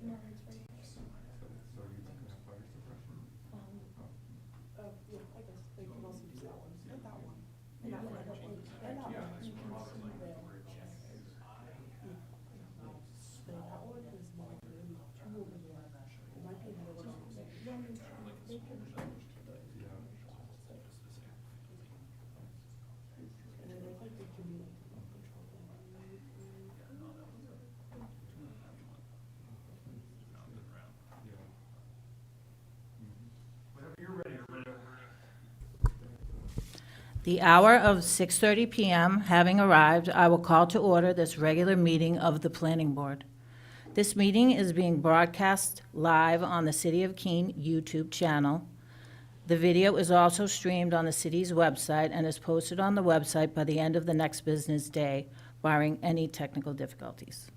No, it's right here. So you can have fire suppression? Yeah, I guess they can also use that one, and that one. And Yeah, that one, right. and that one. Yeah, And that that's one. what I was like, Yeah. worried about. So that one is not really two over there. It might be another one. Then they could, Yeah. And then I think they can be like the control thing. Yeah. Whenever you're ready, The hour of 6:30 PM having arrived, I will call to order this regular meeting of the Planning Board. This meeting is being broadcast live on the City of Keene YouTube channel. The video is also streamed on the city's website and is posted on the website by the end of the next business day, barring any technical difficulties.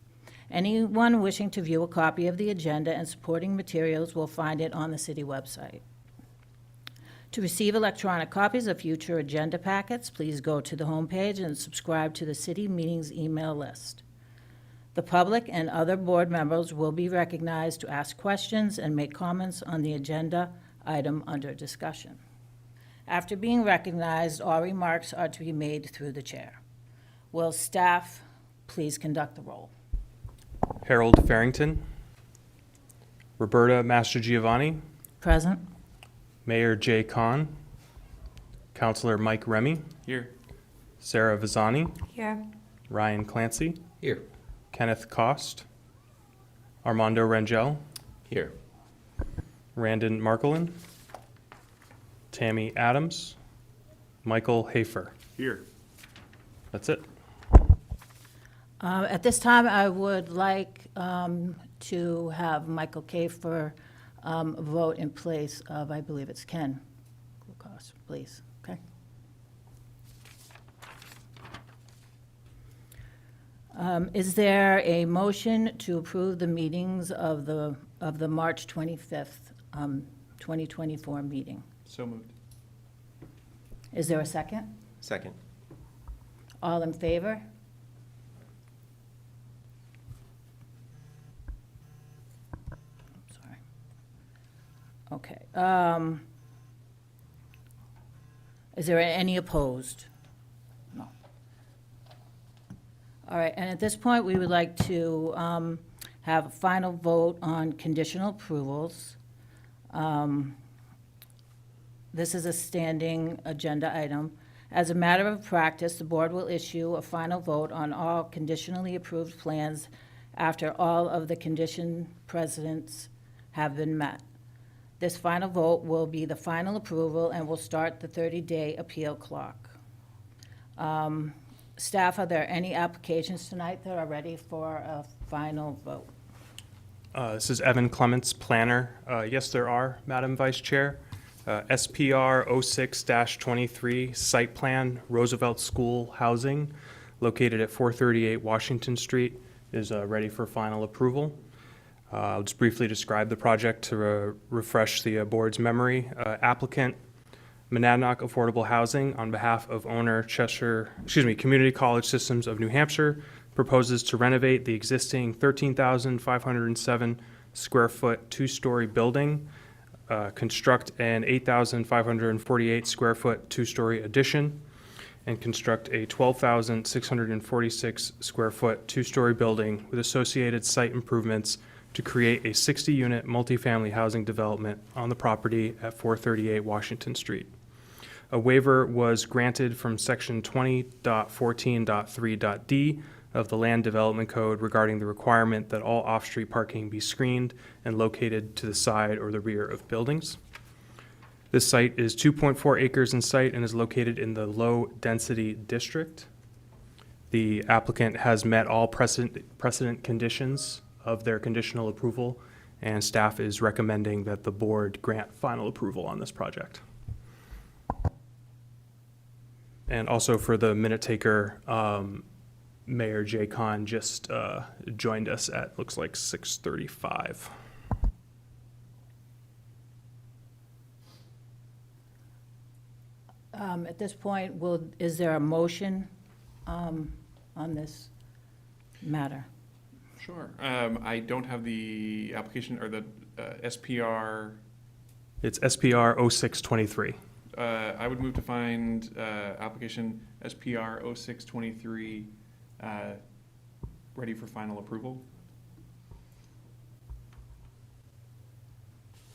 Anyone wishing to view a copy of the agenda and supporting materials will find it on the city website. To receive electronic copies of future agenda packets, please go to the homepage and subscribe to the city meetings email list. The public and other board members will be recognized to ask questions and make comments on the agenda item under discussion. After being recognized, all remarks are to be made through the chair. Will staff please conduct the roll? Harold Farrington, Roberta Mastrogiovanni, Present? Mayor Jay Kahn, Councilor Mike Remy, Here. Sarah Vazani, here. Ryan Clancy, Here. Kenneth Cost, Armando Rangel, Here. Randon Markolin, Tammy Adams, Michael Hafer. Here. That's it. At this time, I would like to have Michael Kafer vote in place of, I believe it's Ken Klukas, please, okay? Is there a motion to approve the meetings of the March 25th, 2024 meeting? So moved. Is there a second? Second. All in favor? Sorry. Okay. Is there any opposed? No. All right, and at this point, we would like to have a final vote on conditional approvals. This is a standing agenda item. As a matter of practice, the board will issue a final vote on all conditionally approved plans after all of the condition precedents have been met. This final vote will be the final approval and will start the 30-day appeal clock. Staff, are there any applications tonight that are ready for a final vote? This is Evan Clements, planner. Yes, there are, Madam Vice Chair. SPR 06-23, site plan, Roosevelt School Housing, located at 438 Washington Street, is ready for final approval. I'll just briefly describe the project to refresh the board's memory. Applicant, Monadnock Affordable Housing, on behalf of owner Community College Systems of New Hampshire, proposes to renovate the existing 13,507 square foot two-story building, construct an 8,548 square foot two-story addition, and construct a 12,646 square foot two-story building with associated site improvements to create a 60-unit multifamily housing development on the property at 438 Washington Street. A waiver was granted from Section 20.14.3.d of the Land Development Code regarding the requirement that all off-street parking be screened and located to the side or the rear of buildings. This site is 2.4 acres in site and is located in the low-density district. The applicant has met all precedent conditions of their conditional approval, and staff is recommending that the board grant final approval on this project. And also for the minute taker, Mayor Jay Kahn just joined us at, looks like 6:35. At this point, is there a motion on this matter? Sure. I don't have the application or the SPR. It's SPR 0623. I would move to find application SPR 0623 ready for final approval.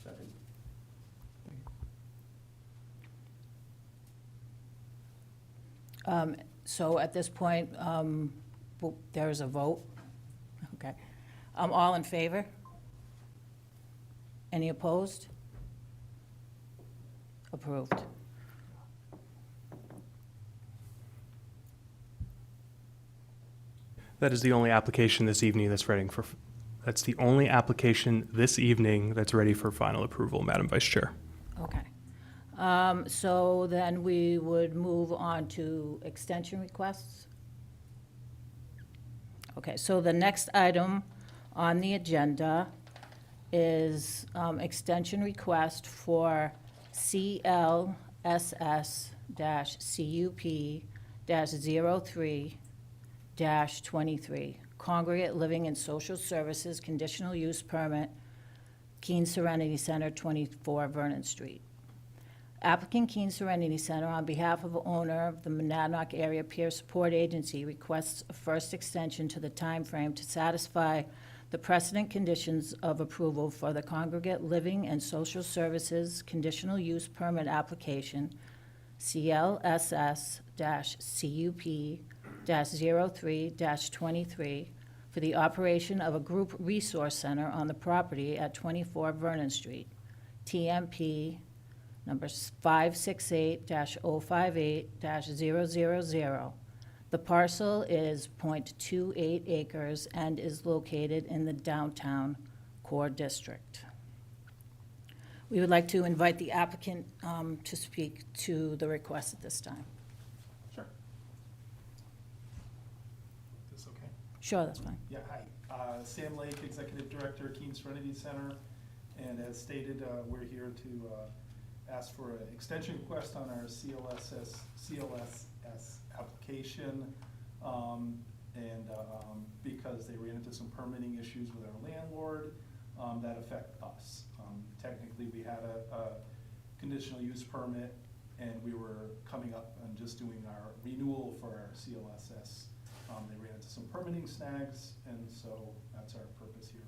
Second. So at this point, there is a vote. Okay. All in favor? Any opposed? Approved. That is the only application this evening that's ready for, that's the only application this evening that's ready for final approval, Madam Vice Chair. Okay. So then we would move on to extension requests. Okay, so the next item on the agenda is extension request for CLSS-CUP-03-23, Congregate Living and Social Services Conditional Use Permit, Keene Serenity Center, 24 Vernon Street. Applicant Keene Serenity Center, on behalf of owner of the Monadnock Area Peer Support Agency, requests a first extension to the timeframe to satisfy the precedent conditions of approval for the Congregate Living and Social Services Conditional Use Permit application, CLSS-CUP-03-23, for the operation of a group resource center on the property at 24 Vernon Street, TMP number 568-058-000. The parcel is .28 acres and is located in the downtown core district. We would like to invite the applicant to speak to the request at this time. Sure. Is this okay? Sure, that's fine. Yeah, hi. Sam Lake, Executive Director, Keene Serenity Center. And as stated, we're here to ask for an extension request on our CLSS application. Because they ran into some permitting issues with our landlord that affect us. Technically, we had a conditional use permit, and we were coming up and just doing our renewal for our CLSS. They ran into some permitting snags, and so that's our purpose here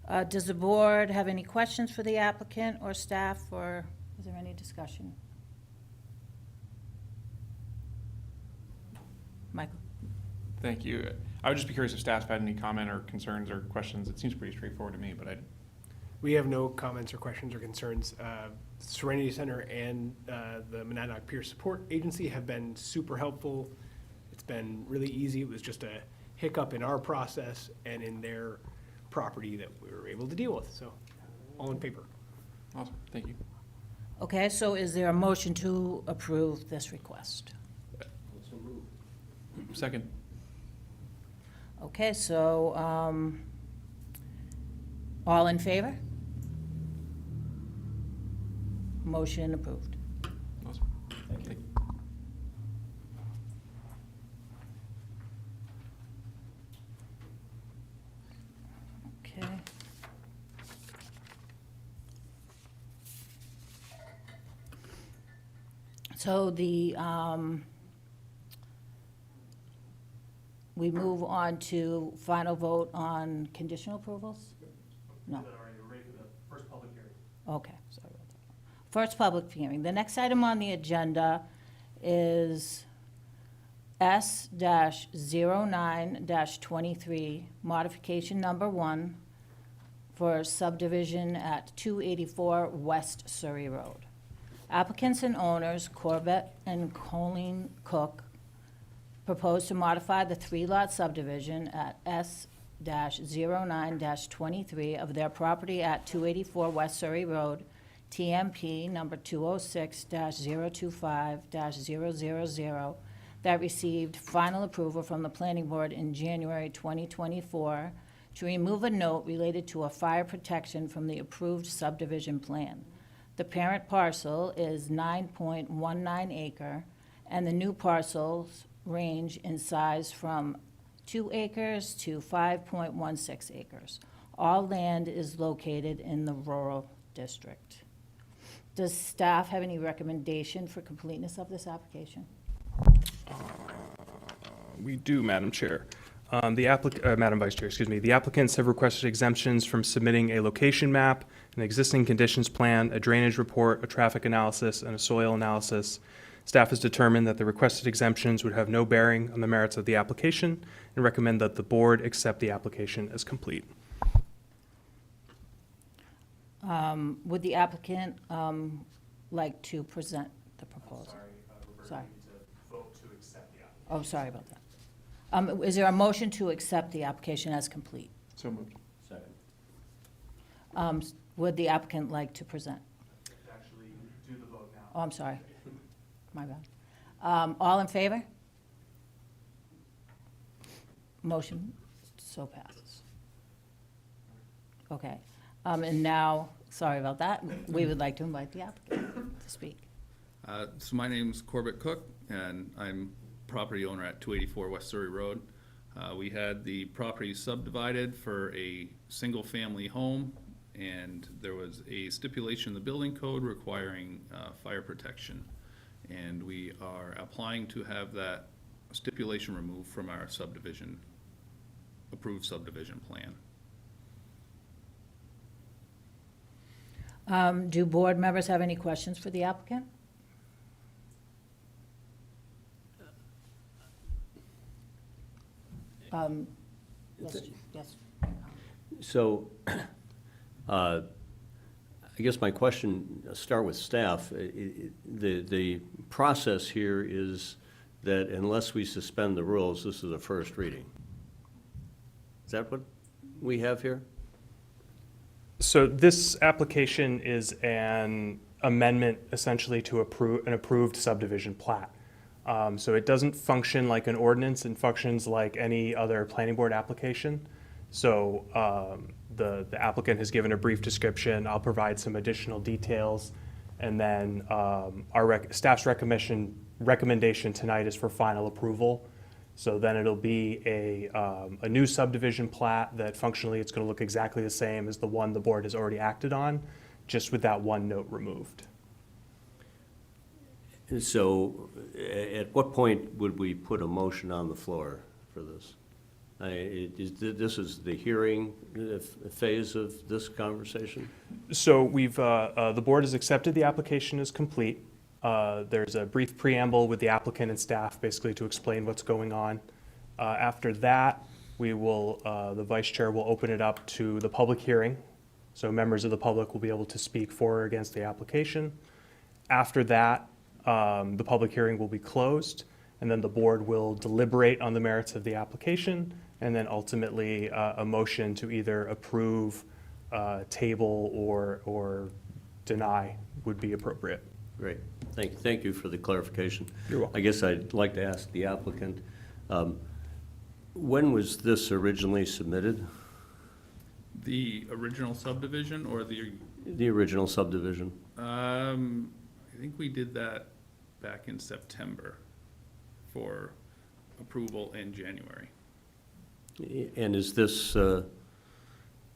tonight. Does the board have any questions for the applicant or staff, or is there any discussion? Michael? Thank you. I would just be curious if staff had any comment or concerns or questions. It seems pretty straightforward to me, but We have no comments or questions or concerns. Serenity Center and the Monadnock Peer Support Agency have been super helpful. It's been really easy. It was just a hiccup in our process and in their property that we were able to deal with. So, all in favor. awesome. Thank you. Okay, so is there a motion to approve this request? Also move. Second. Okay, so, all in favor? Motion approved. Awesome. Thank you. Okay. So we move on to final vote on conditional approvals? No. We're ready for the first public hearing. Okay, sorry about that. First public hearing. The next item on the agenda is S-09-23, modification number 1 for subdivision at 284 West Surrey Road. Applicants and owners, Corbett and Colleen Cook, propose to modify the 3-lot subdivision at S-09-23 of their property at 284 West Surrey Road, TMP number 206-025-000, that received final approval from the planning board in January 2024 to remove a note related to a fire protection from the approved subdivision plan. The parent parcel is 9.19 acre, and the new parcels range in size from 2 acres to 5.16 acres. All land is located in the rural district. Does staff have any recommendation for completeness of this application? We do, Madam Chair. Madam Vice Chair, excuse me. The applicants have requested exemptions from submitting a location map, an existing conditions plan, a drainage report, a traffic analysis, and a soil analysis. Staff has determined that the requested exemptions would have no bearing on the merits of the application and recommend that the board accept the application as complete. Would the applicant like to present the proposal? Sorry. Oh, sorry about that. Is there a motion to accept the application as complete? So moved. Would the applicant like to present? Actually, do the vote now. Oh, I'm sorry. My bad. All in favor? Motion so passes. Okay. And now, sorry about that, we would like to invite the applicant to speak. So my name's Corbett Cook, and I'm property owner at 284 West Surrey Road. We had the property subdivided for a single-family home, and there was a stipulation in the building code requiring fire protection. And we are applying to have that stipulation removed from our subdivision, approved subdivision plan. Do board members have any questions for the applicant? Yes. So, I guess my question, start with staff. The process here is that unless we suspend the rules, this is a first reading. Is that what we have here? So this application is an amendment essentially to an approved subdivision plat. So it doesn't function like an ordinance, it functions like any other planning board application. So the applicant has given a brief description. I'll provide some additional details. And then our staff's recommendation tonight is for final approval. So then it'll be a new subdivision plat that functionally it's going to look exactly the same as the one the board has already acted on, just with that one note removed. So at what point would we put a motion on the floor for this? This is the hearing phase of this conversation? So the board has accepted the application as complete. There's a brief preamble with the applicant and staff basically to explain what's going on. After that, the vice chair will open it up to the public hearing. So members of the public will be able to speak for or against the application. After that, the public hearing will be closed, and then the board will deliberate on the merits of the application, and then ultimately a motion to either approve, table, or deny would be appropriate. Great. Thank you for the clarification. You're welcome. I guess I'd like to ask the applicant, when was this originally submitted? The original subdivision or The original subdivision? I think we did that back in September for approval in January. And is this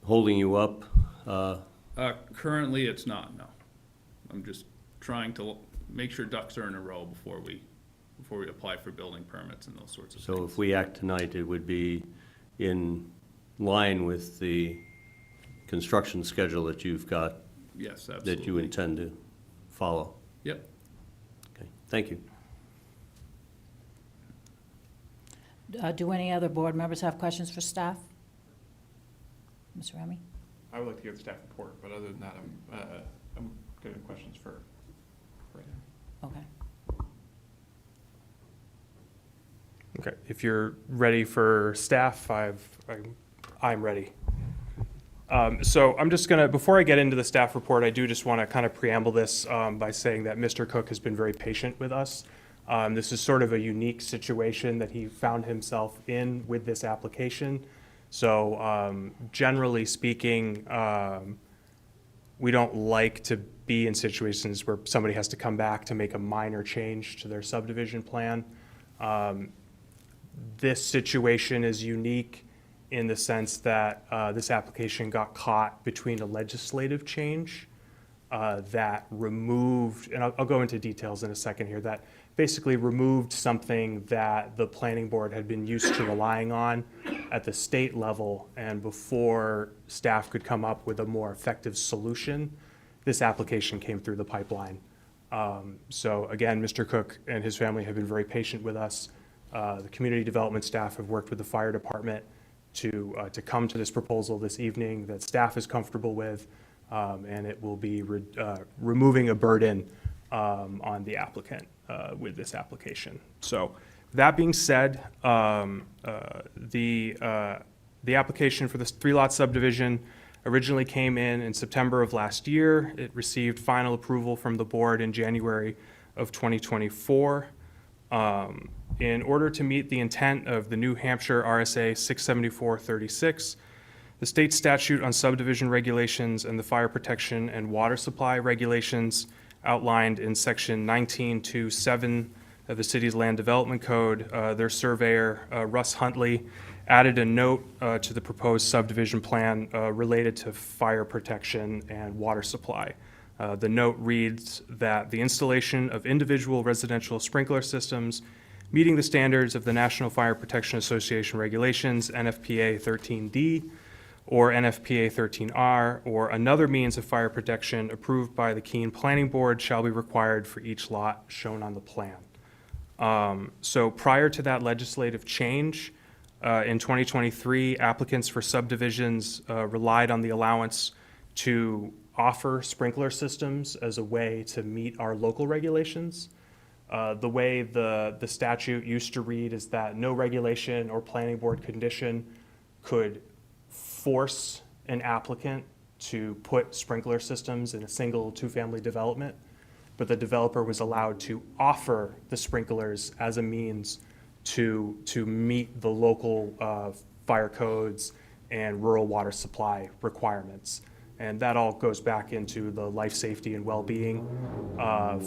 holding you up? Currently, it's not, no. I'm just trying to make sure ducks are in a row before we apply for building permits and those sorts of things. So if we act tonight, it would be in line with the construction schedule that you've got? Yes, absolutely. That you intend to follow? Yep. Okay, thank you. Do any other board members have questions for staff? Ms. Remy? I would like to hear the staff report, but other than that, I'm good at questions for right now. Okay. Okay, if you're ready for staff, I'm ready. So I'm just gonna, before I get into the staff report, I do just want to kind of preamble this by saying that Mr. Cook has been very patient with us. This is sort of a unique situation that he found himself in with this application. So generally speaking, we don't like to be in situations where somebody has to come back to make a minor change to their subdivision plan. This situation is unique in the sense that this application got caught between a legislative change that removed, and I'll go into details in a second here, that basically removed something that the planning board had been used to relying on at the state level, and before staff could come up with a more effective solution, this application came through the pipeline. So again, Mr. Cook and his family have been very patient with us. The community development staff have worked with the fire department to come to this proposal this evening that staff is comfortable with, and it will be removing a burden on the applicant with this application. So that being said, the application for this 3-lot subdivision originally came in September of last year. It received final approval from the board in January of 2024. In order to meet the intent of the New Hampshire RSA 674-36, the state statute on subdivision regulations, and the fire protection and water supply regulations outlined in section 19.2.7 of the city's land development code, their surveyor, Russ Huntley, added a note to the proposed subdivision plan related to fire protection and water supply. The note reads that the installation of individual residential sprinkler systems meeting the standards of the National Fire Protection Association regulations, NFPA 13D, or NFPA 13R, or another means of fire protection approved by the Keene Planning Board shall be required for each lot shown on the plan. So prior to that legislative change, in 2023, applicants for subdivisions relied on the allowance to offer sprinkler systems as a way to meet our local regulations. The way the statute used to read is that no regulation or planning board condition could force an applicant to put sprinkler systems in a single 2-family development, but the developer was allowed to offer the sprinklers as a means to meet the local fire codes and rural water supply requirements. And that all goes back into the life safety and well-being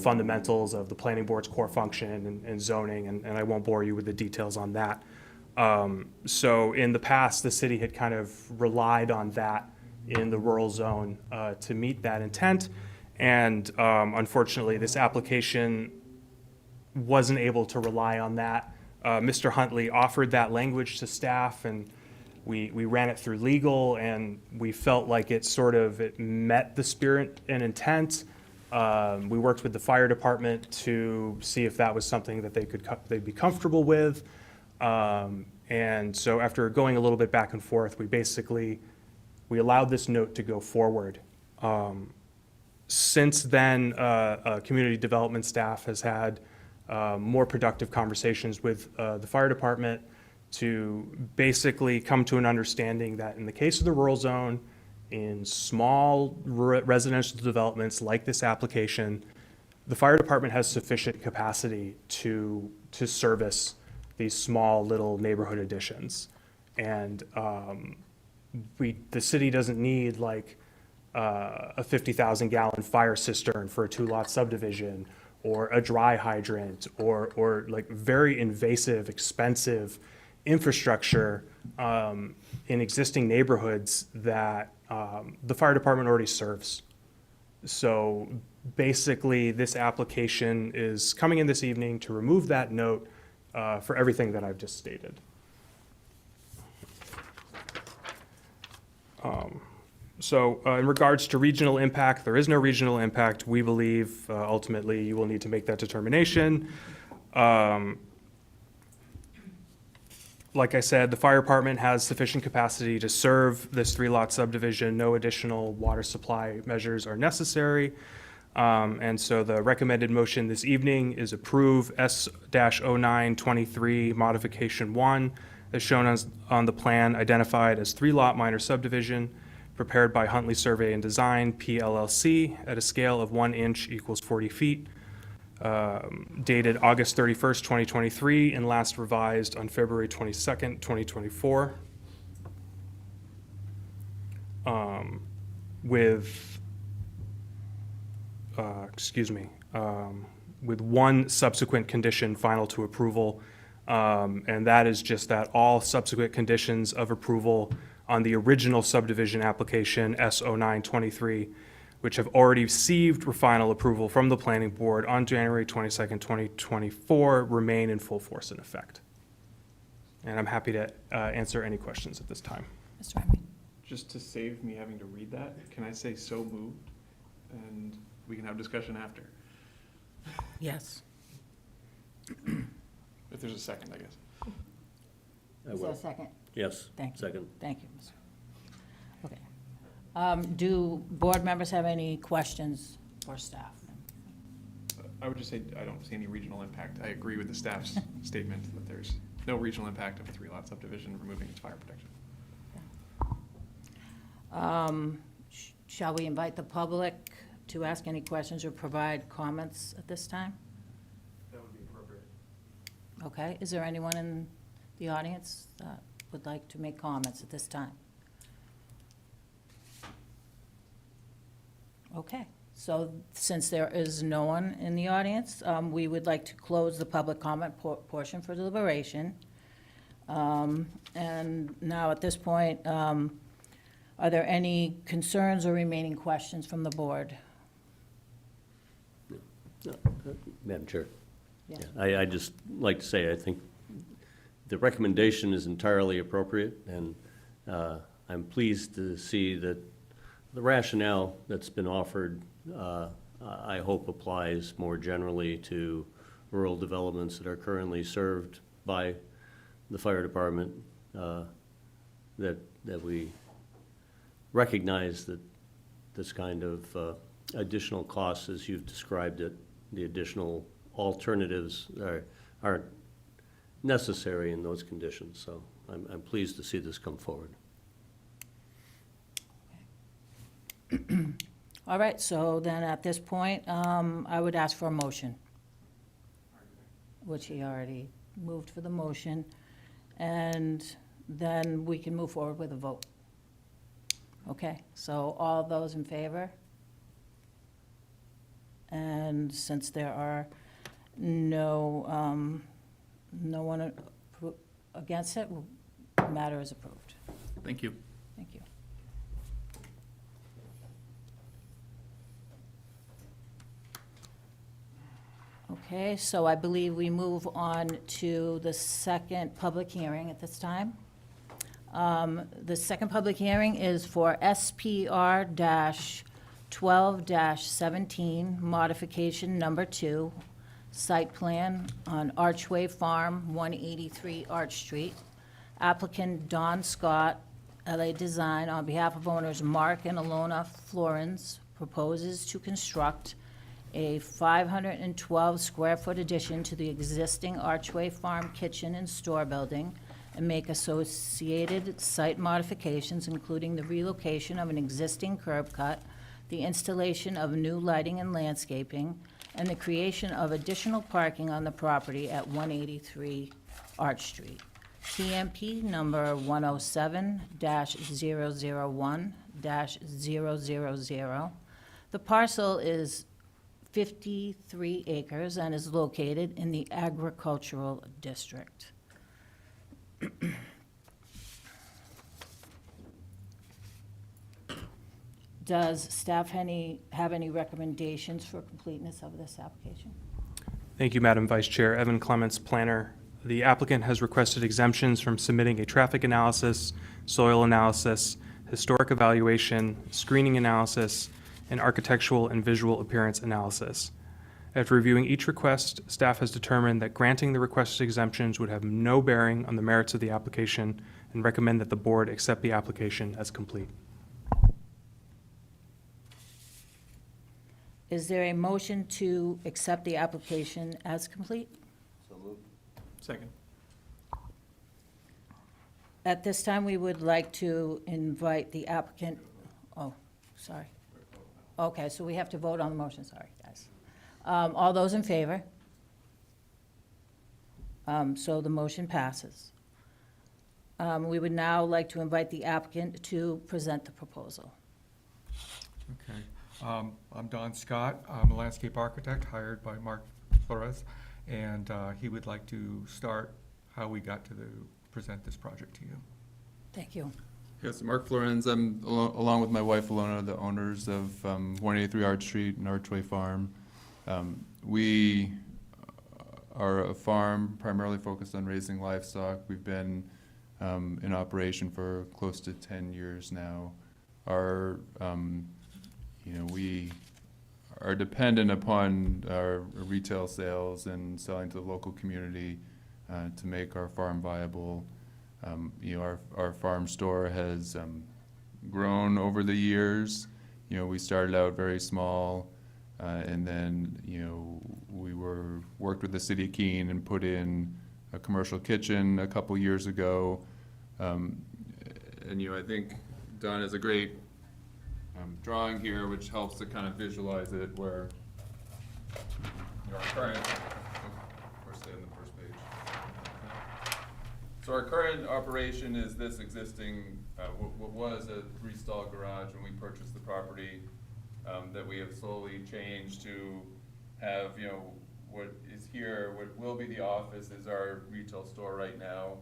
fundamentals of the planning board's core function and zoning, and I won't bore you with the details on that. So in the past, the city had kind of relied on that in the rural zone to meet that intent. And unfortunately, this application wasn't able to rely on that. Mr. Huntley offered that language to staff, and we ran it through legal, and we felt like it met the spirit and intent. We worked with the fire department to see if that was something that they'd be comfortable with. And so after going a little bit back and forth, we allowed this note to go forward. Since then, community development staff has had more productive conversations with the fire department to basically come to an understanding that in the case of the rural zone, in small residential developments like this application, the fire department has sufficient capacity to service these small little neighborhood additions. And the city doesn't need like a 50,000-gallon fire cistern for a 2-lot subdivision, or a dry hydrant, or like very invasive, expensive infrastructure in existing neighborhoods that the fire department already serves. So basically, this application is coming in this evening to remove that note for everything that I've just stated. So in regards to regional impact, there is no regional impact. We believe ultimately you will need to make that determination. Like I said, the fire department has sufficient capacity to serve this 3-lot subdivision. No additional water supply measures are necessary. And so the recommended motion this evening is approve S-0923 Modification 1, as shown on the plan, identified as 3-lot minor subdivision, prepared by Huntley Survey and Design, PLLC, at a scale of 1 inch equals 40 feet, dated August 31st, 2023, and last revised on February 22nd, 2024. With one subsequent condition final to approval, And that is just that all subsequent conditions of approval on the original subdivision application, S0923, which have already received final approval from the planning board on January 22nd, 2024, remain in full force and effect. And I'm happy to answer any questions at this time. Mr. Remy? Just to save me having to read that, can I say so moved? And we can have discussion after, Yes. if there's a second, I guess. I Is there a will. second? Yes, Thank you. second. Thank you. Okay. Do board members have any questions for staff? I would just say, I don't see any regional impact. I agree with the staff's statement that there's no regional impact of a 3-lot subdivision removing its fire protection. Shall we invite the public to ask any questions or provide comments at this time? That would be appropriate. Okay, is there anyone in the audience that would like to make comments at this time? Okay, so since there is no one in the audience, we would like to close the public comment portion for deliberation. And now, at this point, are there any concerns or remaining questions from the board? Madam Chair. Yes. Yeah, I just like to say, I think the recommendation is entirely appropriate, and I'm pleased to see that the rationale that's been offered, I hope applies more generally to rural developments that are currently served by the fire department, that we recognize that this kind of additional costs, as you've described it, the additional alternatives aren't necessary in those conditions. So I'm pleased to see this come forward. All right, so then at this point, I would ask for a motion, which he already moved for the motion, and then we can move forward with a vote. Okay, so all those in favor? And since there are no one against it, the matter is approved. Thank you. Thank you. Okay, so I believe we move on to the second public hearing at this time. The second public hearing is for SPR-12-17, modification number 2, site plan on Archway Farm, 183 Arch Street. Applicant Don Scott, LA Design, on behalf of owners Mark and Alona Florens, proposes to construct a 512-square-foot addition to the existing Archway Farm kitchen and store building and make associated site modifications, including the relocation of an existing curb cut, the installation of new lighting and landscaping, and the creation of additional parking on the property at 183 Arch Street. TMP number 107-001-000. The parcel is 53 acres and is located in the agricultural district. Does staff have any recommendations for completeness of this application? Thank you, Madam Vice Chair. Evan Clements, planner. The applicant has requested exemptions from submitting a traffic analysis, soil analysis, historic evaluation, screening analysis, and architectural and visual appearance analysis. After reviewing each request, staff has determined that granting the requested exemptions would have no bearing on the merits of the application and recommend that the board accept the application as complete. Is there a motion to accept the application as complete? So moved. Second. At this time, we would like to invite the applicant, oh, sorry. Okay, so we have to vote on the motion, sorry, guys. All those in favor? So the motion passes. We would now like to invite the applicant to present the proposal. Okay. I'm Don Scott. I'm a landscape architect hired by Mark Flores, and he would like to start how we got to present this project to you. Thank you. Yes, Mark Florenz. I'm, along with my wife Alona, the owners of 183 Arch Street and Archway Farm. We are a farm primarily focused on raising livestock. We've been in operation for close to 10 years now. Our, we are dependent upon our retail sales and selling to the local community to make our farm viable. Our farm store has grown over the years. We started out very small, and then we worked with the city of Keene and put in a commercial kitchen a couple years ago. And I think Don has a great drawing here, which helps to kind of visualize it, where our current, we're staying on the first page. So our current operation is this existing, what was a 3-stall garage when we purchased the property, that we have slowly changed to have, what is here, what will be the office is our retail store right now.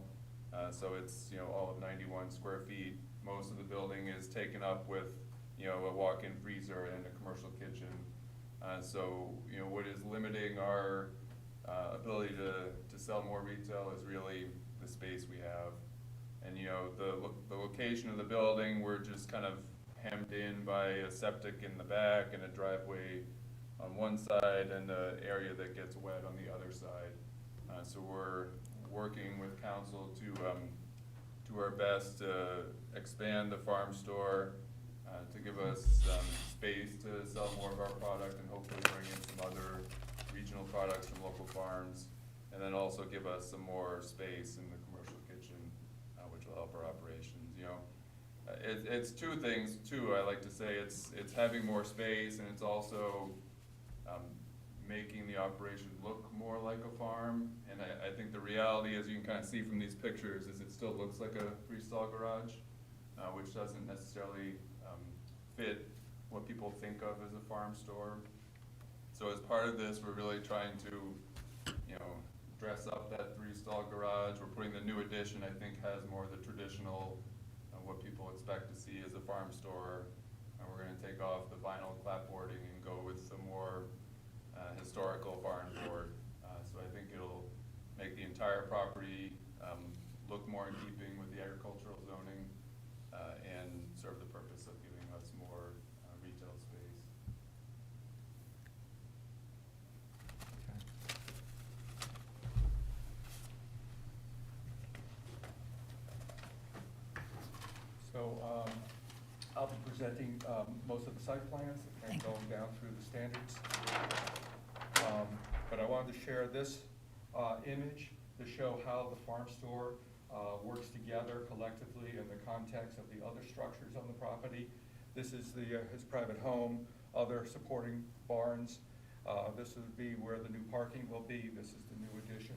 So it's, all of 91 square feet. Most of the building is taken up with, a walk-in freezer and a commercial kitchen. So, what is limiting our ability to sell more retail is really the space we have. And, the location of the building, we're just kind of hemmed in by a septic in the back and a driveway on one side and an area that gets wet on the other side. So we're working with council to do our best to expand the farm store, to give us space to sell more of our product and hopefully bring in some other regional products from local farms, and then also give us some more space in the commercial kitchen, which will help our operations. It's two things too. I like to say it's having more space, and it's also making the operation look more like a farm. And I think the reality, as you can kind of see from these pictures, is it still looks like a 3-stall garage, which doesn't necessarily fit what people think of as a farm store. So as part of this, we're really trying to, dress up that 3-stall garage. We're putting the new addition, I think, has more of the traditional, what people expect to see as a farm store. And we're gonna take off the vinyl clapboarding and go with some more historical barn board. So I think it'll make the entire property look more in keeping with the agricultural zoning and serve the purpose of giving us more retail space. So I'll be presenting most of the site plans and going down through the standards. But I wanted to share this image to show how the farm store works together collectively in the context of the other structures on the property. This is his private home, other supporting barns. This would be where the new parking will be. This is the new addition.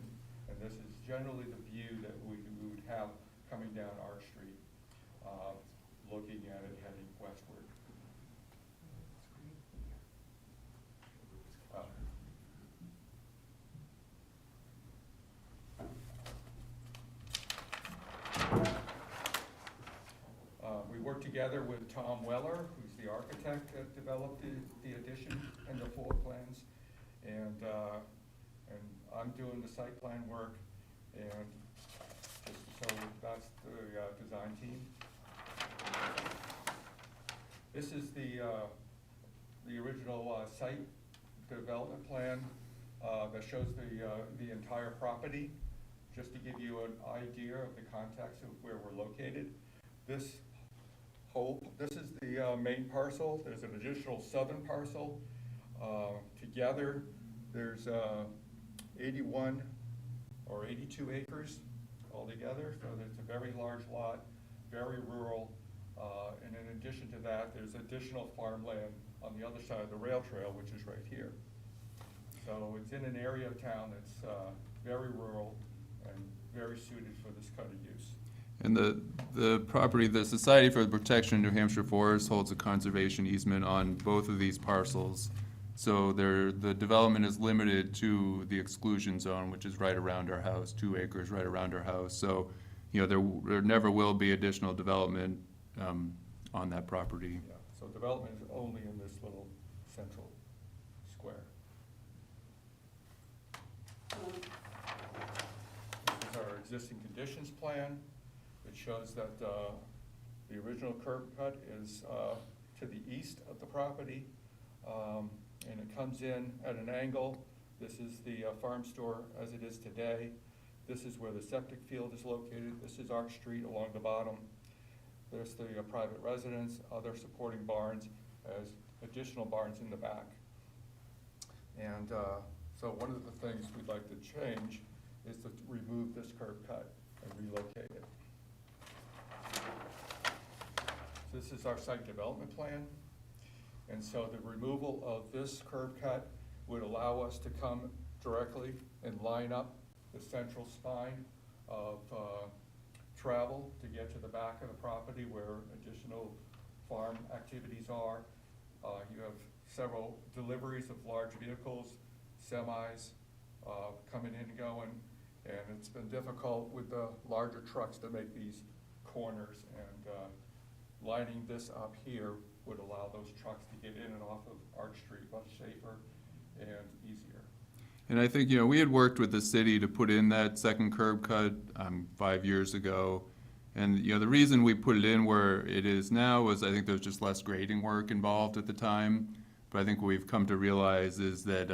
And this is generally the view that we would have coming down Arch Street, looking at it heading westward. We worked together with Tom Weller, who's the architect that developed the addition and the floor plans, and I'm doing the site plan work, and so that's the design team. This is the original site development plan that shows the entire property, just to give you an idea of the context of where we're located. This is the main parcel. There's an additional southern parcel. Together, there's 81 or 82 acres altogether, so it's a very large lot, very rural. And in addition to that, there's additional farmland on the other side of the rail trail, which is right here. So it's in an area of town that's very rural and very suited for this kind of use. And the property, the Society for the Protection of New Hampshire Forests holds a conservation easement on both of these parcels. So the development is limited to the exclusion zone, which is right around our house, 2 acres right around our house. So, there never will be additional development on that property. Yeah, so development is only in this little central square. This is our existing conditions plan. It shows that the original curb cut is to the east of the property, and it comes in at an angle. This is the farm store as it is today. This is where the septic field is located. This is Arch Street along the bottom. There's the private residence, other supporting barns, as additional barns in the back. And so one of the things we'd like to change is to remove this curb cut and relocate it. This is our site development plan. And so the removal of this curb cut would allow us to come directly and line up the central spine of travel to get to the back of the property where additional farm activities are. You have several deliveries of large vehicles, semis, coming in and going, and it's been difficult with the larger trucks to make these corners, and lining this up here would allow those trucks to get in and off of Arch Street much safer and easier. And I think, we had worked with the city to put in that second curb cut 5 years ago. And, the reason we put it in where it is now was I think there was just less grading work involved at the time. But I think what we've come to realize is that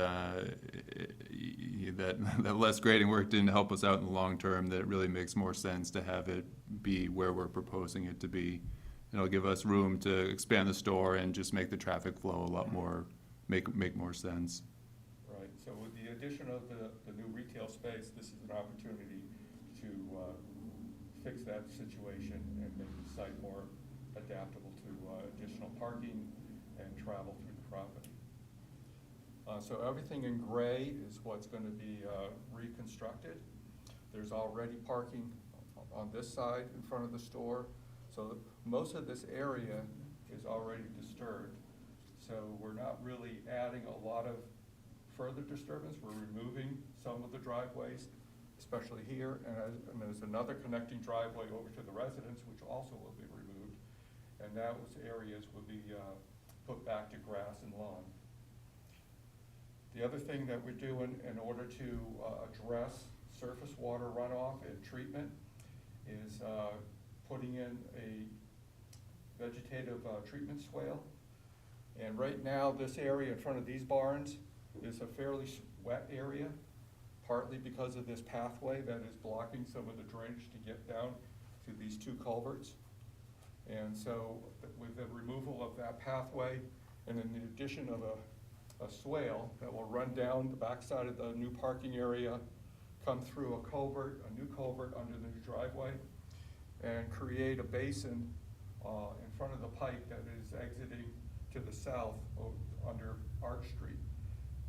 that less grading work didn't help us out in the long term, that it really makes more sense to have it be where we're proposing it to be. It'll give us room to expand the store and just make the traffic flow a lot more, make more sense. Right, so with the addition of the new retail space, this is an opportunity to fix that situation and make the site more adaptable to additional parking and travel through the property. So everything in gray is what's going to be reconstructed. There's already parking on this side in front of the store. So most of this area is already disturbed. So we're not really adding a lot of further disturbance. We're removing some of the driveways, especially here, and there's another connecting driveway over to the residence, which also will be removed. And those areas will be put back to grass and lawn. The other thing that we're doing in order to address surface water runoff and treatment is putting in a vegetative treatment swale. And right now, this area in front of these barns is a fairly wet area, partly because of this pathway that is blocking some of the drainage to get down to these 2 culverts. And so with the removal of that pathway, and in the addition of a swale that will run down the backside of the new parking area, come through a culvert, a new culvert under the new driveway, and create a basin in front of the pipe that is exiting to the south under Arch Street.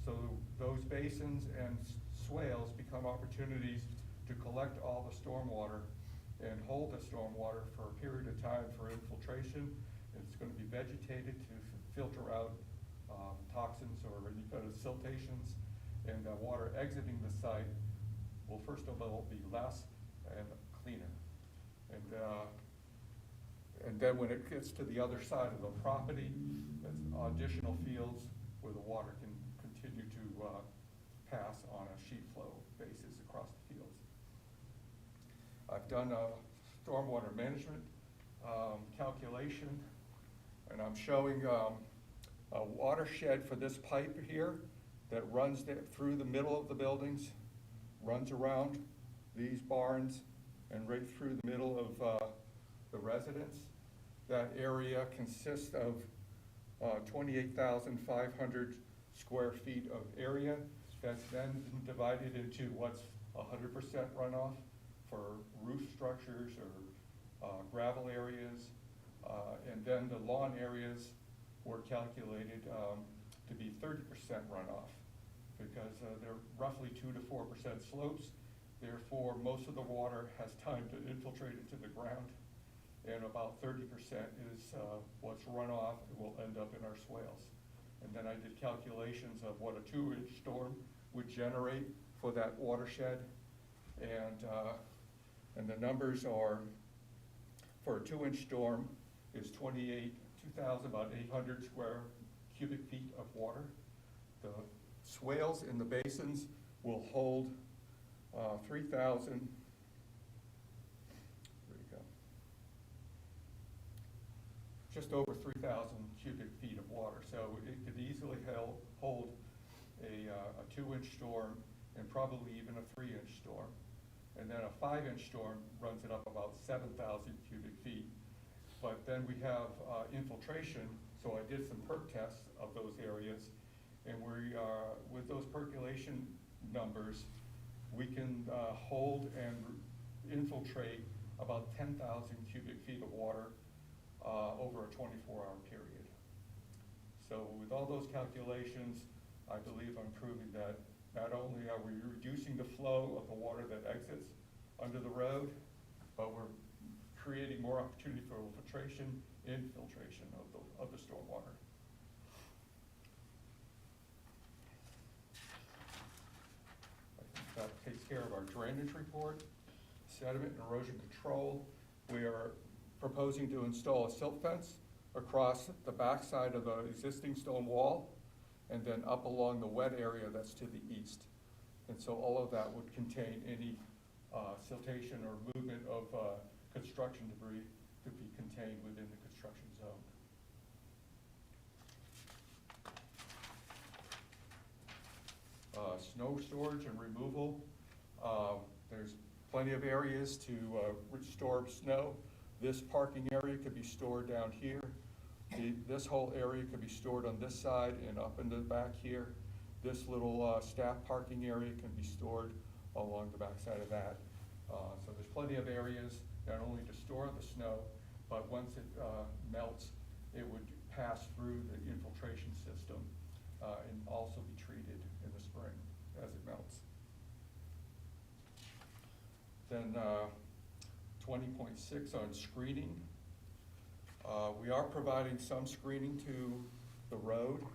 So those basins and swales become opportunities to collect all the stormwater and hold the stormwater for a period of time for infiltration. It's going to be vegetated to filter out toxins or any kind of siltations, and water exiting the site will first of all be less and cleaner. And then when it gets to the other side of the property, there's additional fields where the water can continue to pass on a sheet flow basis across the fields. I've done a stormwater management calculation, and I'm showing a watershed for this pipe here that runs through the middle of the buildings, runs around these barns, and right through the middle of the residence. That area consists of 28,500 square feet of area that's then divided into what's 100% runoff for roof structures or gravel areas, and then the lawn areas were calculated to be 30% runoff because they're roughly 2 to 4% slopes. Therefore, most of the water has time to infiltrate into the ground, and about 30% is what's runoff and will end up in our swales. And then I did calculations of what a 2-inch storm would generate for that watershed. And the numbers are, for a 2-inch storm, is 2,800 square cubic feet of water. The swales in the basins will hold 3,000, there you go, just over 3,000 cubic feet of water. So it could easily hold a 2-inch storm and probably even a 3-inch storm. And then a 5-inch storm runs it up about 7,000 cubic feet. But then we have infiltration, so I did some perk tests of those areas, and with those percolation numbers, we can hold and infiltrate about 10,000 cubic feet of water over a 24-hour period. So with all those calculations, I believe I'm proving that not only are we reducing the flow of the water that exits under the road, but we're creating more opportunity for filtration, infiltration of the stormwater. I think that takes care of our drainage report. Sediment and erosion control. We are proposing to install a silt fence across the backside of the existing stone wall and then up along the wet area that's to the east. And so all of that would contain any siltation or movement of construction debris to be contained within the construction zone. Snow storage and removal. There's plenty of areas to store snow. This parking area could be stored down here. This whole area could be stored on this side and up in the back here. This little staff parking area can be stored along the back side of that. So there's plenty of areas not only to store the snow, but once it melts, it would pass through the infiltration system and also be treated in the spring as it melts. Then 20.6 on screening. We are providing some screening to the road.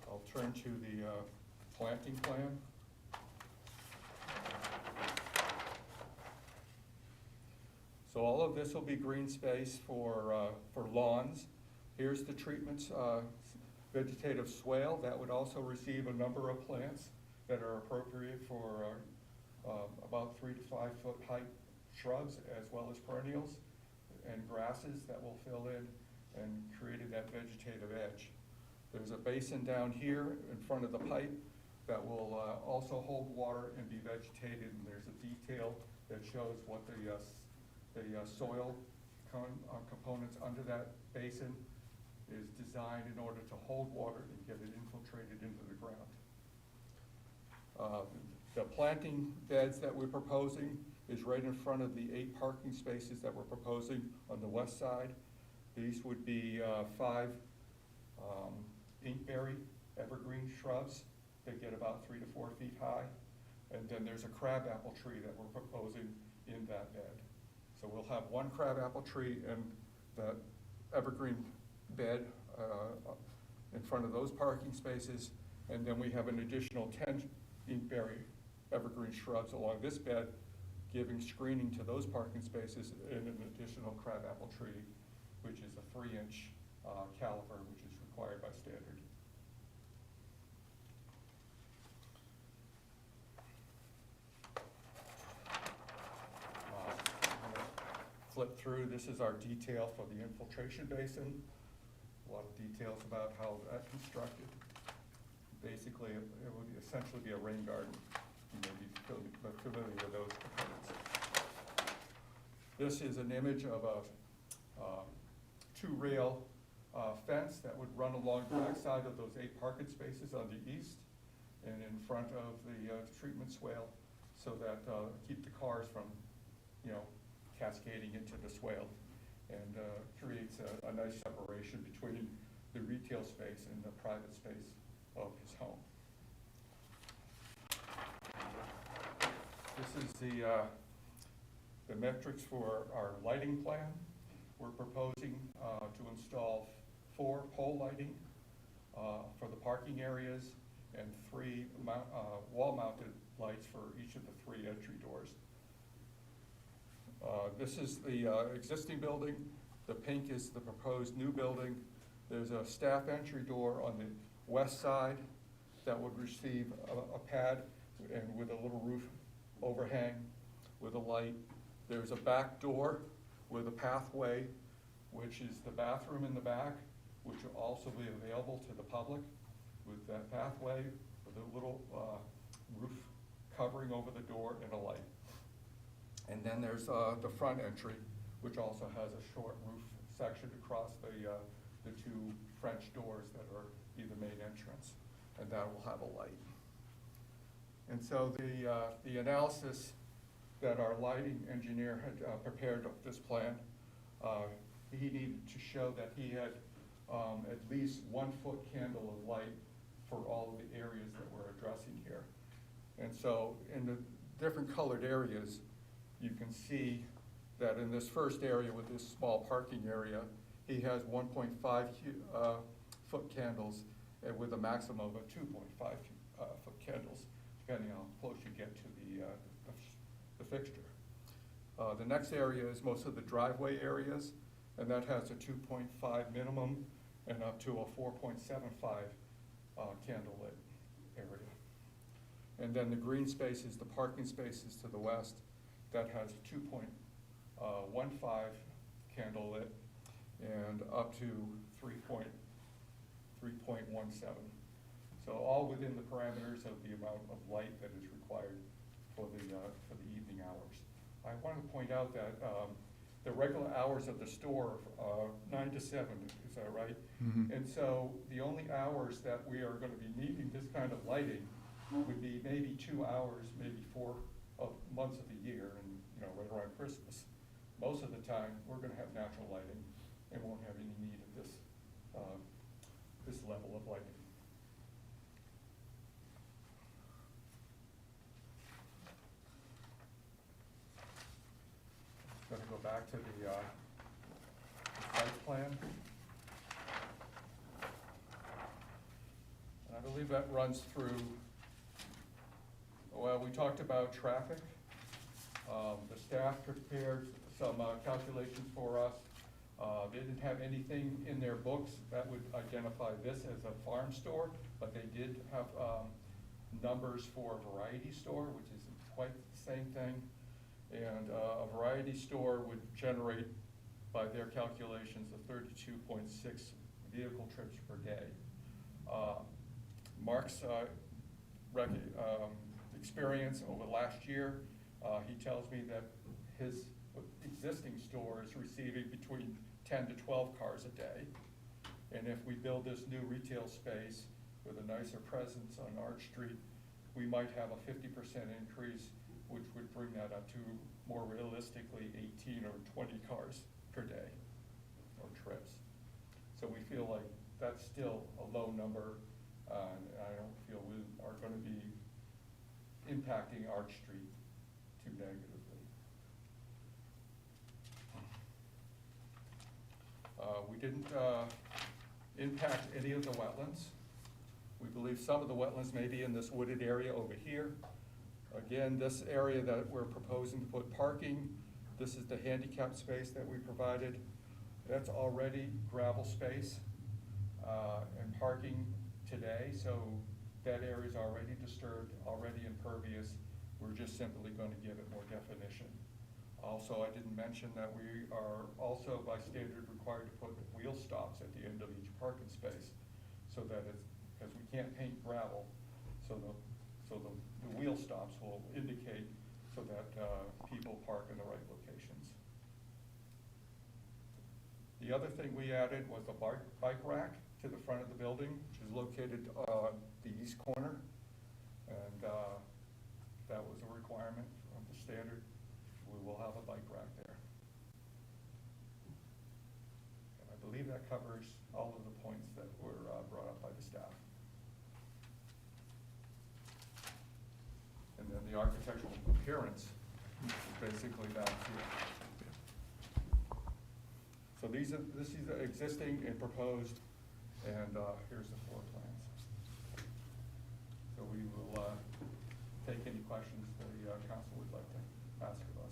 I'll turn to the planting plan. So all of this will be green space for lawns. Here's the treatments, vegetative swale that would also receive a number of plants that are appropriate for about 3 to 5 foot height shrubs as well as perennials and grasses that will fill in and creating that vegetative edge. There's a basin down here in front of the pipe that will also hold water and be vegetated, and there's a detail that shows what the soil components under that basin is designed in order to hold water and get it infiltrated into the ground. The planting beds that we're proposing is right in front of the 8 parking spaces that we're proposing on the west side. These would be 5 inkberry evergreen shrubs that get about 3 to 4 feet high. And then there's a crabapple tree that we're proposing in that bed. So we'll have 1 crabapple tree in the evergreen bed in front of those parking spaces. And then we have an additional 10 inkberry evergreen shrubs along this bed, giving screening to those parking spaces and an additional crabapple tree, which is a 3-inch caliber, which is required by standard. Flip through, this is our detail for the infiltration basin. A lot of details about how that's constructed. Basically, it would essentially be a rain garden. You may be familiar with those components. This is an image of a 2-rail fence that would run along the backside of those 8 parking spaces on the east and in front of the treatment swale, so that keep the cars from, cascading into the swale, and creates a nice separation between the retail space and the private space of his home. This is the metrics for our lighting plan. We're proposing to install 4 pole lighting for the parking areas and 3 wall-mounted lights for each of the 3 entry doors. This is the existing building. The pink is the proposed new building. There's a staff entry door on the west side that would receive a pad and with a little roof overhang with a light. There's a back door with a pathway, which is the bathroom in the back, which will also be available to the public with that pathway with a little roof covering over the door and a light. And then there's the front entry, which also has a short roof section across the 2 French doors that are be the main entrance, and that will have a light. And so the analysis that our lighting engineer had prepared of this plan, he needed to show that he had at least 1 foot candle of light for all of the areas that we're addressing here. And so in the different colored areas, you can see that in this first area with this small parking area, he has 1.5 foot candles with a maximum of 2.5 foot candles, depending on how close you get to the fixture. The next area is most of the driveway areas, and that has a 2.5 minimum and up to a 4.75 candle lit area. And then the green spaces, the parking spaces to the west, that has 2.15 candle lit and up to 3.17. So all within the parameters of the amount of light that is required for the evening hours. I want to point out that the regular hours of the store are 9 to 7, is that right? Mhm. And so the only hours that we are going to be needing this kind of lighting would be maybe 2 hours, maybe 4 months of the year, and right around Christmas. Most of the time, we're going to have natural lighting and won't have any need of this this level of lighting. Going to go back to the site plan. And I believe that runs through, well, we talked about traffic. The staff prepared some calculations for us. They didn't have anything in their books that would identify this as a farm store, but they did have numbers for a variety store, which isn't quite the same thing. And a variety store would generate, by their calculations, a 32.6 vehicle trips per day. Mark's experience over last year, he tells me that his existing store is receiving between 10 to 12 cars a day. And if we build this new retail space with a nicer presence on Arch Street, we might have a 50% increase, which would bring that up to more realistically 18 or 20 cars per day or trips. So we feel like that's still a low number, and I don't feel we are going to be impacting Arch Street too negatively. We didn't impact any of the wetlands. We believe some of the wetlands may be in this wooded area over here. Again, this area that we're proposing to put parking, this is the handicap space that we provided. That's already gravel space and parking today, so that area is already disturbed, already impervious. We're just simply going to give it more definition. Also, I didn't mention that we are also by standard required to put wheel stops at the end of each parking space, so that it's, because we can't paint gravel, so the wheel stops will indicate so that people park in the right locations. The other thing we added was a bike rack to the front of the building, which is located on the east corner, and that was a requirement of the standard. We will have a bike rack there. And I believe that covers all of the points that were brought up by the staff. And then the architectural appearance is basically back here. So So this is the existing and proposed, and here's the floor plans. So we will take any questions the council would like to ask of us.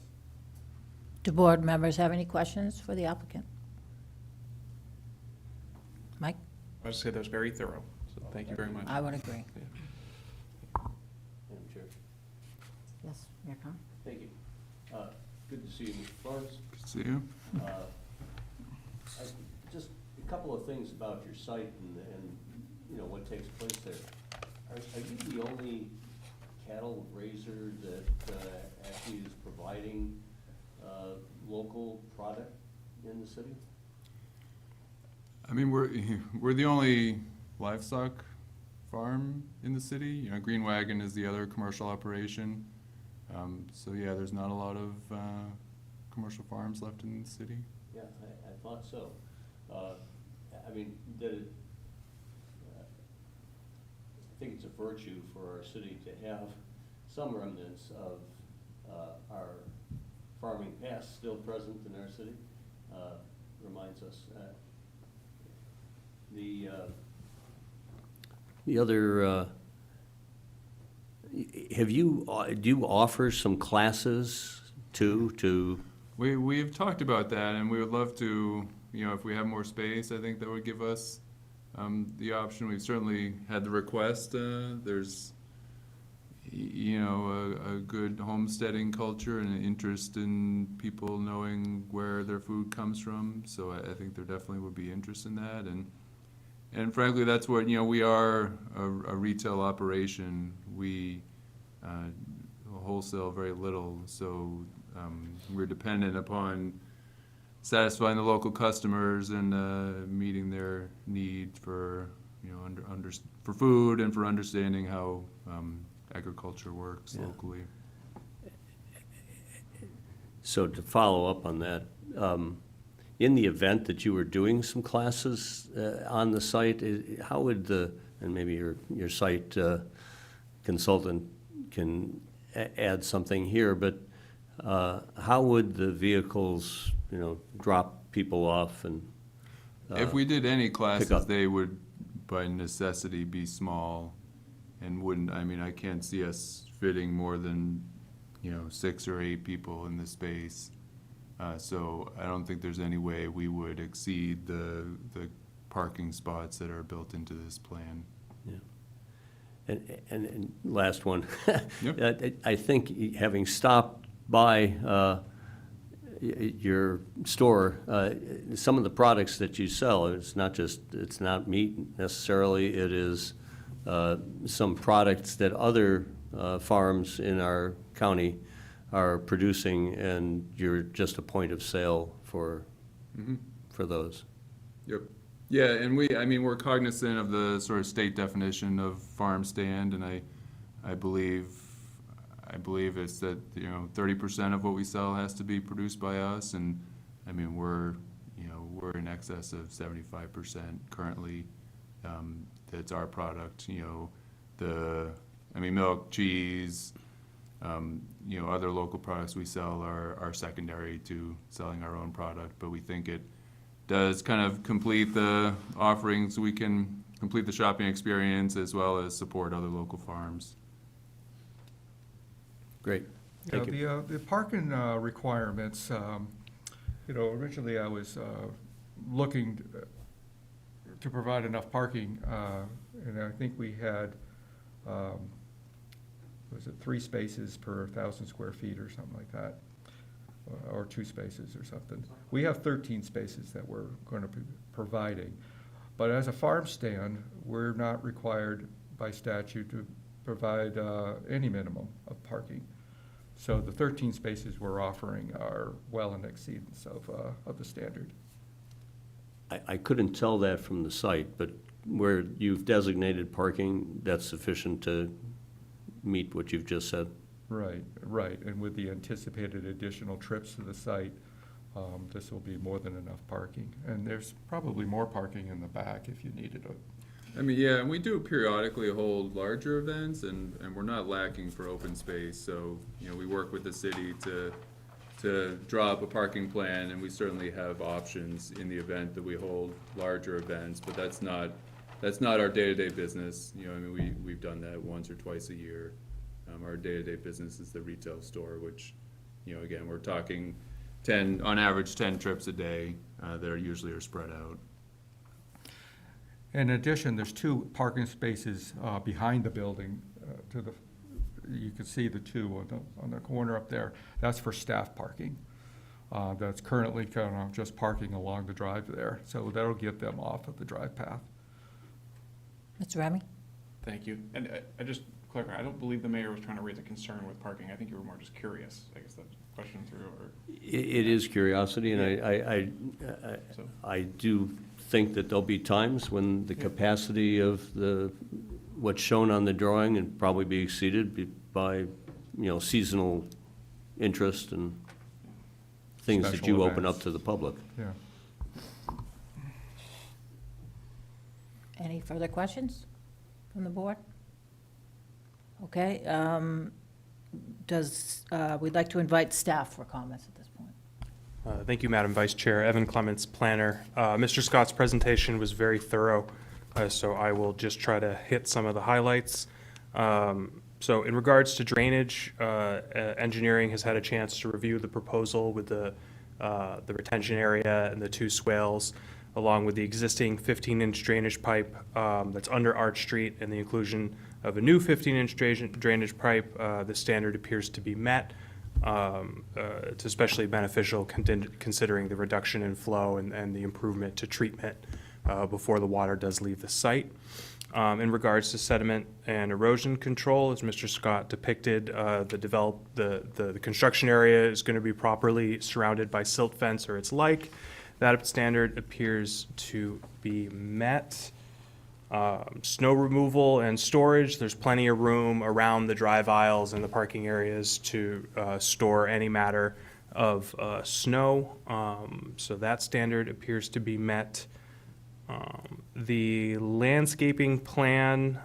Do board members have any questions for the applicant? Mike? I would say that was very thorough, so thank you very much. I would agree. Madam Chair. Yes, Mayor Con? Thank you. Good to see you, Mr. Flores. See you? Just a couple of things about your site and you know, what takes place there. Are you the only cattle raiser that actually is providing local product in the city? I mean, we're the only livestock farm in the city. You know, Green Wagon is the other commercial operation. So yeah, there's not a lot of commercial farms left in the city. Yeah, I thought so. I mean, I think it's a virtue for our city to have some remnants of our farming past still present in our city. Reminds us. The other, do you offer some classes too, to? We've talked about that, and we would love to, you know, if we have more space, I think that would give us the option. We've certainly had the request. There's, you know, a good homesteading culture and an interest in people knowing where their food comes from. So I think there definitely would be interest in that. And frankly, that's what, you know, we are a retail operation. We wholesale very little, so we're dependent upon satisfying the local customers and meeting their need for, you know, for food and for understanding how agriculture works Yeah. locally. So to follow up on that, in the event that you were doing some classes on the site, how would and maybe your site consultant can add something here, but how would the vehicles, you know, drop people off and? If we did any classes, up. they would by necessity be small and wouldn't, I mean, I can't see us fitting more than, you know, 6 or 8 people in the space. So I don't think there's any way we would exceed the parking spots that are built into this plan. Yeah. And last one. Yep. I think having stopped by your store, some of the products that you sell, it's not meat necessarily, it is some products that other farms in our county are producing, and you're just a point of sale for those. Yep. Yeah, and we're cognizant of the sort of state definition of farm stand, and I believe it's that, you know, 30% of what we sell has to be produced by us, and I mean, we're in excess of 75% currently. That's our product, you know, milk, cheese, you know, other local products we sell are secondary to selling our own product, but we think it does kind of complete the offerings. We can complete the shopping experience as well as support other local farms. Great, thank you. The parking requirements, you know, originally I was looking to provide enough parking, and I think we had, was it 3 spaces per 1,000 square feet or something like that, or 2 spaces or something. We have 13 spaces that we're going to be providing, but as a farm stand, we're not required by statute to provide any minimum of parking. So the 13 spaces we're offering are well in exceedance of the standard. I couldn't tell that from the site, but where you've designated parking, that's sufficient to meet what you've just said? Right, and with the anticipated additional trips to the site, this will be more than enough parking. And there's probably more parking in the back if you needed it. I mean, yeah, and we do periodically hold larger events, and we're not lacking for open space. So, you know, we work with the city to to draw up a parking plan, and we certainly have options in the event that we hold larger events, but that's not our day-to-day business. You know, I mean, we've done that once or twice a year. Our day-to-day business is the retail store, which, you know, again, we're talking on average 10 trips a day, that are usually spread out. In addition, there's 2 parking spaces behind the building you can see the 2 on the corner up there. That's for staff parking. That's currently kind of just parking along the drive there. So that'll get them off of the drive path. Mr. Remy? Thank you. And I just clarify, I don't believe the mayor was trying to raise a concern with parking. I think you were more just curious, I guess, that question through, or. It is curiosity, and So- I do think that there'll be times when the capacity of what's shown on the drawing and probably be exceeded by, you know, seasonal interest and things that Special you open events. up to the public. Yeah. Any further questions from the board? Okay, we'd like to invite staff for comments at this point. Thank you, Madam Vice Chair. Evan Clements, planner. Mr. Scott's presentation was very thorough, so I will just try to hit some of the highlights. So in regards to drainage, engineering has had a chance to review the proposal with the retention area and the 2 swales, along with the existing 15-inch drainage pipe that's under Arch Street and the inclusion of a new 15-inch drainage pipe. The standard appears to be met. It's especially beneficial considering the reduction in flow and the improvement to treatment before the water does leave the site. In regards to sediment and erosion control, as Mr. Scott depicted, the construction area is going to be properly surrounded by silt fence or its like. That standard appears to be met. Snow removal and storage, there's plenty of room around the drive aisles and the parking areas to store any matter of snow. So that standard appears to be met. The landscaping plan,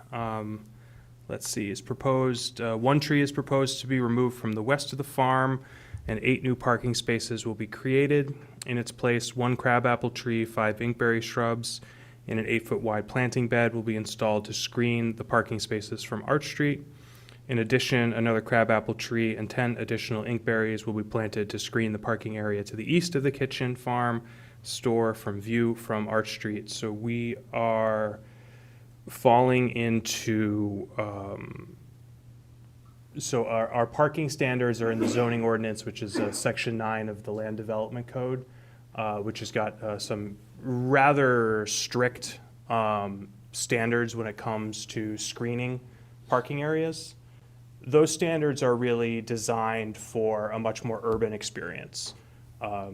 let's see, is proposed, 1 tree is proposed to be removed from the west of the farm, and 8 new parking spaces will be created. In its place, 1 crabapple tree, 5 inkberry shrubs, and an 8-foot wide planting bed will be installed to screen the parking spaces from Arch Street. In addition, another crabapple tree and 10 additional inkberries will be planted to screen the parking area to the east of the kitchen, farm, store from view from Arch Street. So we are falling into, so our parking standards are in the zoning ordinance, which is section 9 of the Land Development Code, which has got some rather strict standards when it comes to screening parking areas. Those standards are really designed for a much more urban experience.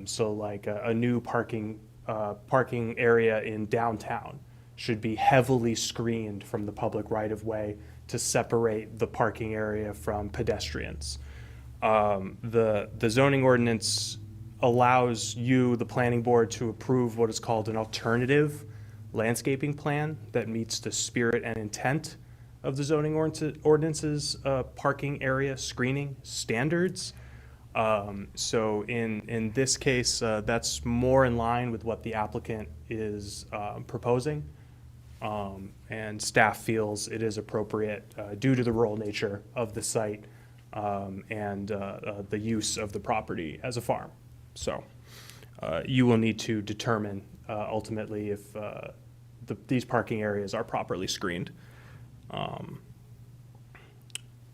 So like a new parking area in downtown should be heavily screened from the public right-of-way to separate the parking area from pedestrians. The zoning ordinance allows you, the planning board, to approve what is called an alternative landscaping plan that meets the spirit and intent of the zoning ordinance's parking area screening standards. So in this case, that's more in line with what the applicant is proposing. And staff feels it is appropriate due to the rural nature of the site and the use of the property as a farm. So you will need to determine ultimately if these parking areas are properly screened.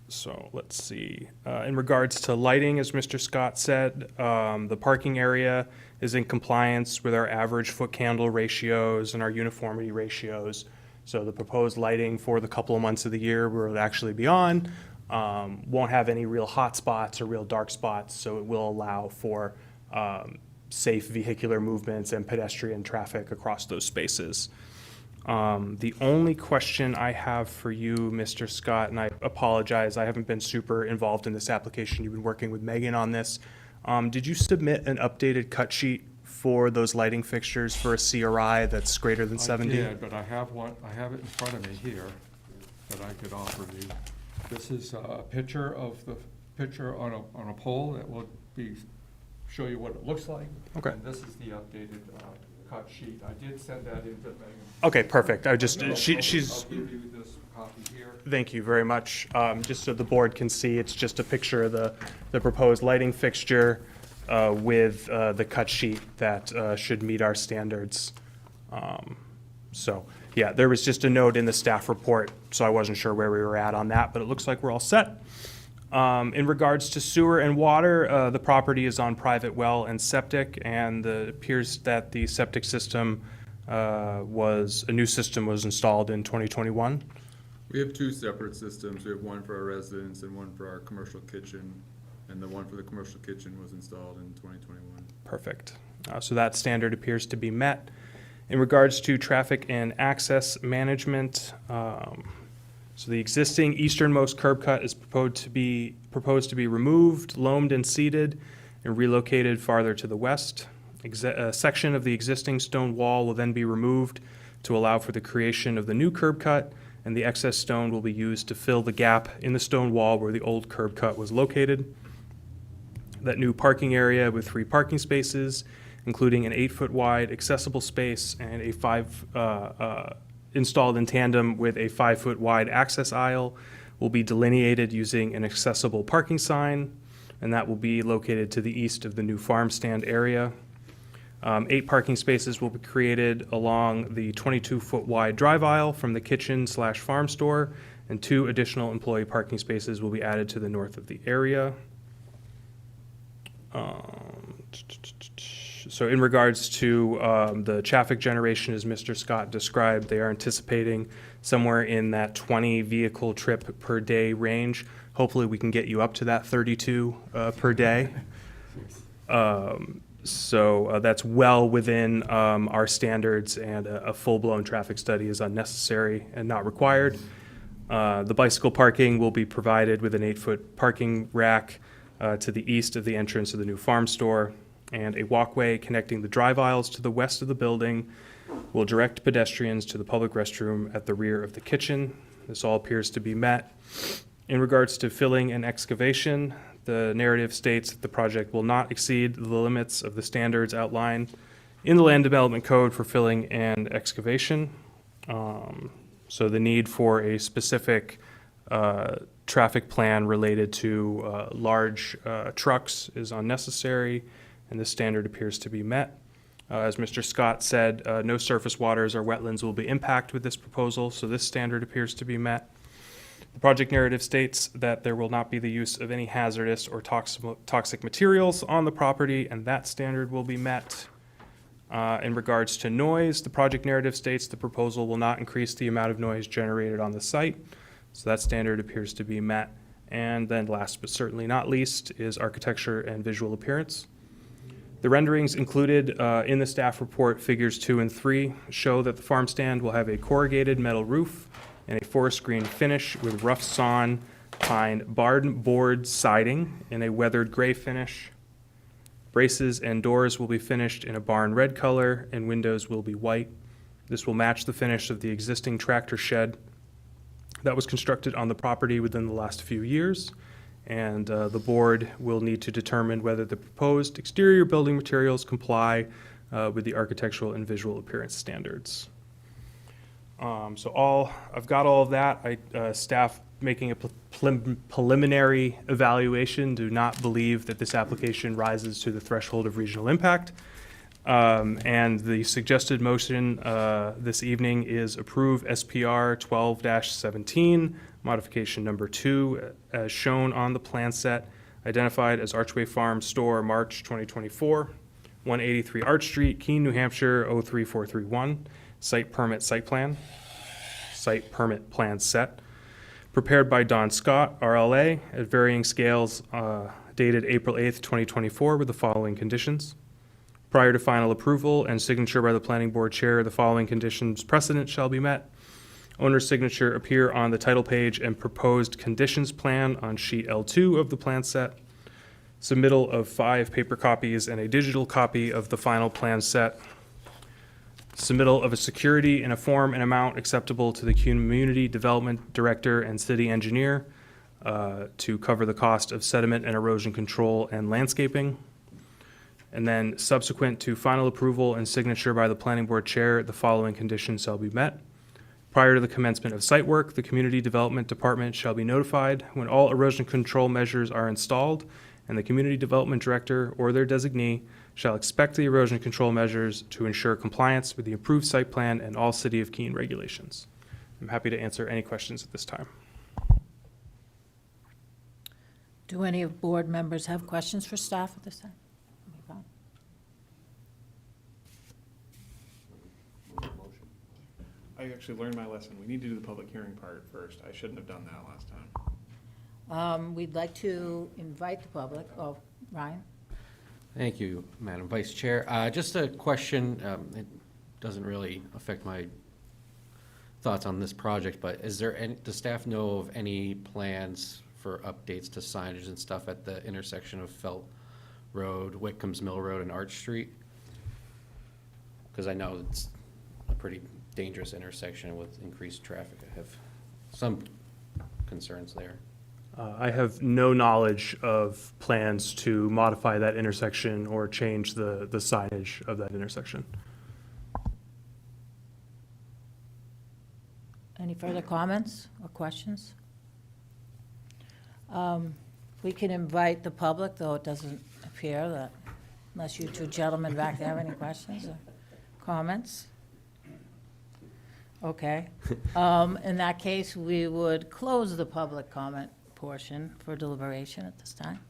So let's see. In regards to lighting, as Mr. Scott said, the parking area is in compliance with our average foot candle ratios and our uniformity ratios. So the proposed lighting for the couple of months of the year will actually be on. Won't have any real hot spots or real dark spots, so it will allow for safe vehicular movements and pedestrian traffic across those spaces. The only question I have for you, Mr. Scott, and I apologize, I haven't been super involved in this application. You've been working with Megan on this. Did you submit an updated cut sheet for those lighting fixtures for a CRI that's greater than 70? I did, but I have it in front of me here that I could offer you. This is a picture of the picture on a pole that will be show you what it looks like. Okay. And this is the updated cut sheet. I did send that in to Megan. Okay, perfect. I just, I'll she's, give you this copy here. thank you very much. Just so the board can see, it's just a picture of the proposed lighting fixture with the cut sheet that should meet our standards. So, yeah, there was just a note in the staff report, so I wasn't sure where we were at on that, but it looks like we're all set. In regards to sewer and water, the property is on private well and septic, and it appears that the septic system a new system was installed in 2021. We have two separate systems. We have one for our residents and one for our commercial kitchen. And the one for the commercial kitchen was installed in 2021. Perfect. So that standard appears to be met. In regards to traffic and access management, so the existing easternmost curb cut is proposed to be removed, loamed and seeded, and relocated farther to the west. A section of the existing stone wall will then be removed to allow for the creation of the new curb cut, and the excess stone will be used to fill the gap in the stone wall where the old curb cut was located. That new parking area with 3 parking spaces, including an 8-foot wide accessible space and installed in tandem with a 5-foot wide access aisle, will be delineated using an accessible parking sign, and that will be located to the east of the new farm stand area. 8 parking spaces will be created along the 22-foot wide drive aisle from the kitchen/farm store, and 2 additional employee parking spaces will be added to the north of the area. So in regards to the traffic generation, as Mr. Scott described, they are anticipating somewhere in that 20 vehicle trip per day range. Hopefully we can get you up to that 32 per day. So that's well within our standards, and a full-blown traffic study is unnecessary and not required. The bicycle parking will be provided with an 8-foot parking rack to the east of the entrance of the new farm store, and a walkway connecting the drive aisles to the west of the building will direct pedestrians to the public restroom at the rear of the kitchen. This all appears to be met. In regards to filling and excavation, the narrative states that the project will not exceed the limits of the standards outlined in the Land Development Code for filling and excavation. So the need for a specific traffic plan related to large trucks is unnecessary, and this standard appears to be met. As Mr. Scott said, no surface waters or wetlands will be impacted with this proposal, so this standard appears to be met. The project narrative states that there will not be the use of any hazardous or toxic materials on the property, and that standard will be met. In regards to noise, the project narrative states the proposal will not increase the amount of noise generated on the site, so that standard appears to be met. And then last but certainly not least is architecture and visual appearance. The renderings included in the staff report, figures 2 and 3, show that the farm stand will have a corrugated metal roof and a forest green finish with rough sawn pine barn board siding in a weathered gray finish. Braces and doors will be finished in a barn red color, and windows will be white. This will match the finish of the existing tractor shed that was constructed on the property within the last few years. And the board will need to determine whether the proposed exterior building materials comply with the architectural and visual appearance standards. So I've got all of that. Staff making a preliminary evaluation do not believe that this application rises to the threshold of regional impact. And the suggested motion this evening is approve SPR 12-17, modification number 2, as shown on the plan set, identified as Archway Farm Store, March 2024, 183 Arch Street, Keene, New Hampshire, 03431, site permit plan set, prepared by Don Scott, RLA, at varying scales, dated April 8th, 2024, with the following conditions. Prior to final approval and signature by the planning board chair, the following conditions precedent shall be met. Owner's signature appear on the title page and proposed conditions plan on sheet L2 of the plan set. Submittal of 5 paper copies and a digital copy of the final plan set. Submittal of a security in a form and amount acceptable to the Community Development Director and City Engineer to cover the cost of sediment and erosion control and landscaping. And then subsequent to final approval and signature by the planning board chair, the following conditions shall be met. Prior to the commencement of site work, the Community Development Department shall be notified when all erosion control measures are installed, and the Community Development Director or their designee shall inspect the erosion control measures to ensure compliance with the approved site plan and all City of Keene regulations. I'm happy to answer any questions at this time. Do any of board members have questions for staff at this time? I actually learned my lesson. We need to do the public hearing part first. I shouldn't have done that last time. We'd like to invite the public. Oh, Ryan? Thank you, Madam Vice Chair. Just a question, it doesn't really affect my thoughts on this project, but is there any, does staff know of any plans for updates to signage and stuff at the intersection of Felt Road, Whitcomb's Mill Road, and Arch Street? Because I know it's a pretty dangerous intersection with increased traffic. I have some concerns there. I have no knowledge of plans to modify that intersection or change the signage of that intersection. Any further comments or questions? We can invite the public, though it doesn't appear that, unless you two gentlemen back there have any questions or comments? Okay. In that case, we would close the public comment portion for deliberation at this time.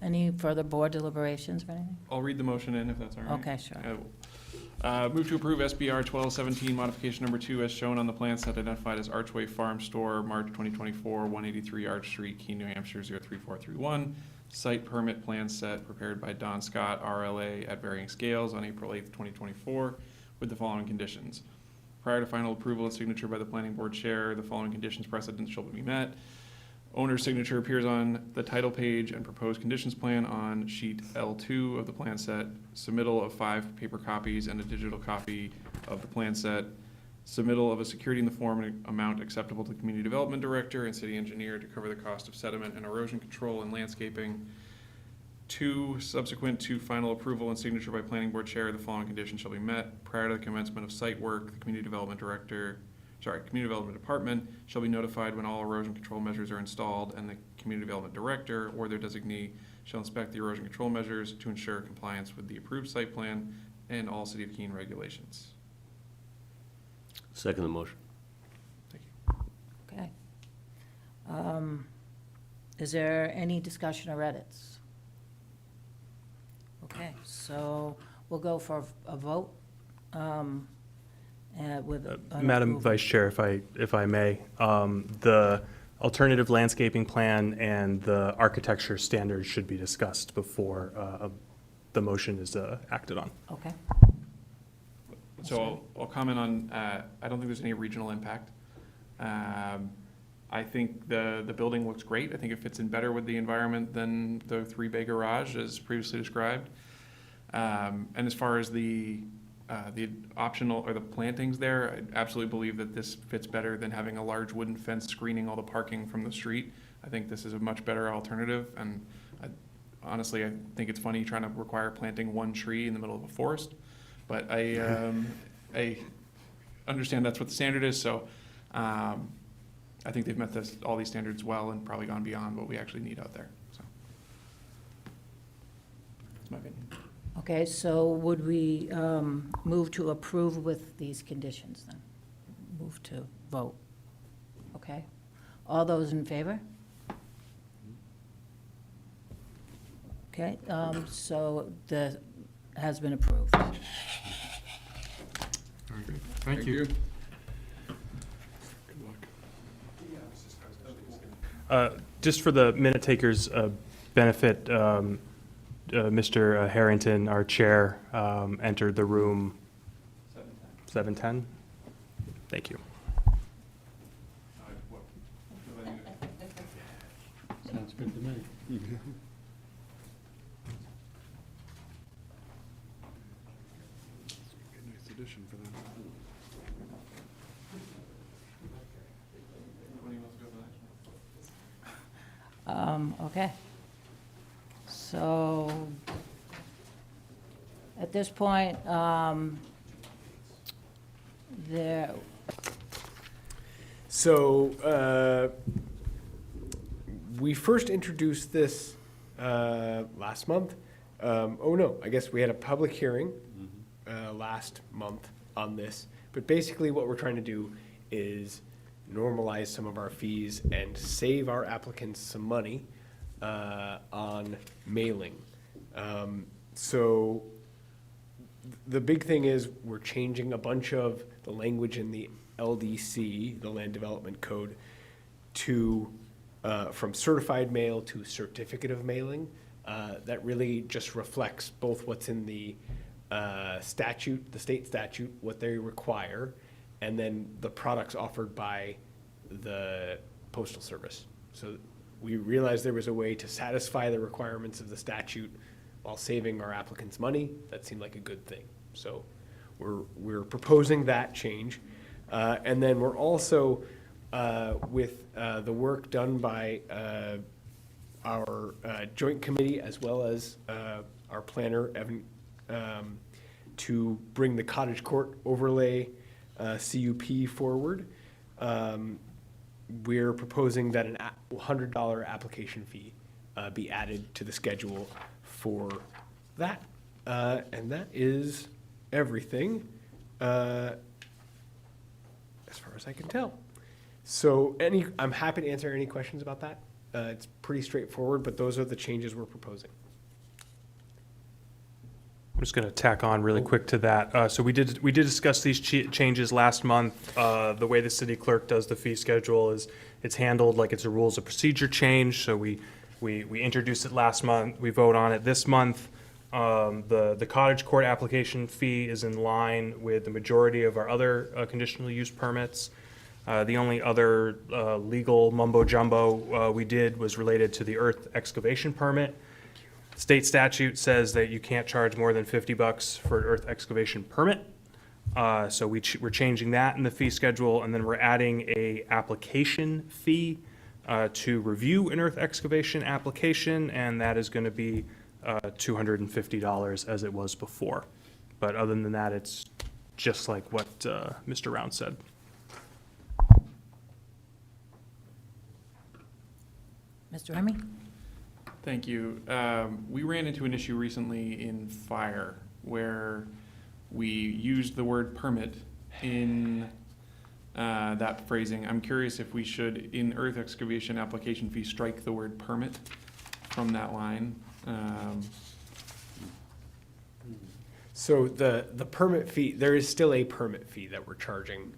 Any further board deliberations or anything? I'll read the motion in if that's all right. Okay, sure. Move to approve SBR 1217 modification number 2 as shown on the plan set identified as Archway Farm Store, March 2024, 183 Arch Street, Keene, New Hampshire 03431. Site permit plan set prepared by Don Scott, RLA, at varying scales on April 8th, 2024, with the following conditions. Prior to final approval and signature by the planning board chair, the following conditions precedent shall be met. Owner's signature appears on the title page and proposed conditions plan on sheet L2 of the plan set. Submittal of 5 paper copies and a digital copy of the plan set. Submittal of a security in the form amount acceptable to the community development director and city engineer to cover the cost of sediment and erosion control and landscaping. 2, subsequent to final approval and signature by planning board chair, the following conditions shall be met. Prior to the commencement of site work, the community development department shall be notified when all erosion control measures are installed, and the community development director or their designee shall inspect the erosion control measures to ensure compliance with the approved site plan and all City of Keene regulations. Second the motion. Thank you. Okay. Is there any discussion or edits? Okay, so we'll go for a vote with an Madam approval. Vice Chair, if I may, the alternative landscaping plan and the architecture standards should be discussed before the motion is acted on. Okay. So I'll comment on, I don't think there's any regional impact. I think the building looks great. I think it fits in better with the environment than the 3-bay garage as previously described. And as far as the optional or the plantings there, I absolutely believe that this fits better than having a large wooden fence screening all the parking from the street. I think this is a much better alternative, and honestly, I think it's funny trying to require planting 1 tree in the middle of a forest. But I understand that's what the standard is, so I think they've met all these standards well and probably gone beyond what we actually need out there. So that's my opinion. Okay, so would we move to approve with these conditions then? Move to vote. Okay. All those in favor? Okay, so the has been approved. Very good. Thank you. Just for the minute takers' benefit, Mr. Harrington, our chair, entered the room 7:10. Thank you. Sounds good to me. Nice addition for them. Okay. So So, at this point, there, So, we first introduced this last month. Oh, no, I guess we had a public hearing last month on this. But basically, what we're trying to do is normalize some of our fees and save our applicants some money on mailing. So the big thing is we're changing a bunch of the language in the LDC, the Land Development Code, to from certified mail to certificate of mailing. That really just reflects both what's in the statute, the state statute, what they require, and then the products offered by the Postal Service. So we realized there was a way to satisfy the requirements of the statute while saving our applicants money. That seemed like a good thing. So we're proposing that change. And then we're also, with the work done by our joint committee as well as our planner, Evan, to bring the cottage court overlay CUP forward. We're proposing that an $100 application fee be added to the schedule for that. And that is everything, as far as I can tell. So I'm happy to answer any questions about that. It's pretty straightforward, but those are the changes we're proposing. I'm just going to tack on really quick to that. So we did discuss these changes last month. The way the city clerk does the fee schedule is it's handled like it's a rules of procedure change. So we introduced it last month. We vote on it this month. The cottage court application fee is in line with the majority of our other conditional use permits. The only other legal mumbo jumbo we did was related to the earth excavation permit. State statute says that you can't charge more than $50 for an earth excavation permit. So we're changing that in the fee schedule, and then we're adding a application fee to review an earth excavation application, and that is going to be $250 as it was before. But other than that, it's just like what Mr. Round said. Mr. Remy? Thank you. We ran into an issue recently in fire where we used the word permit in that phrasing. I'm curious if we should, in earth excavation application fee, strike the word permit from that line. So the permit fee, there is still a permit fee that we're charging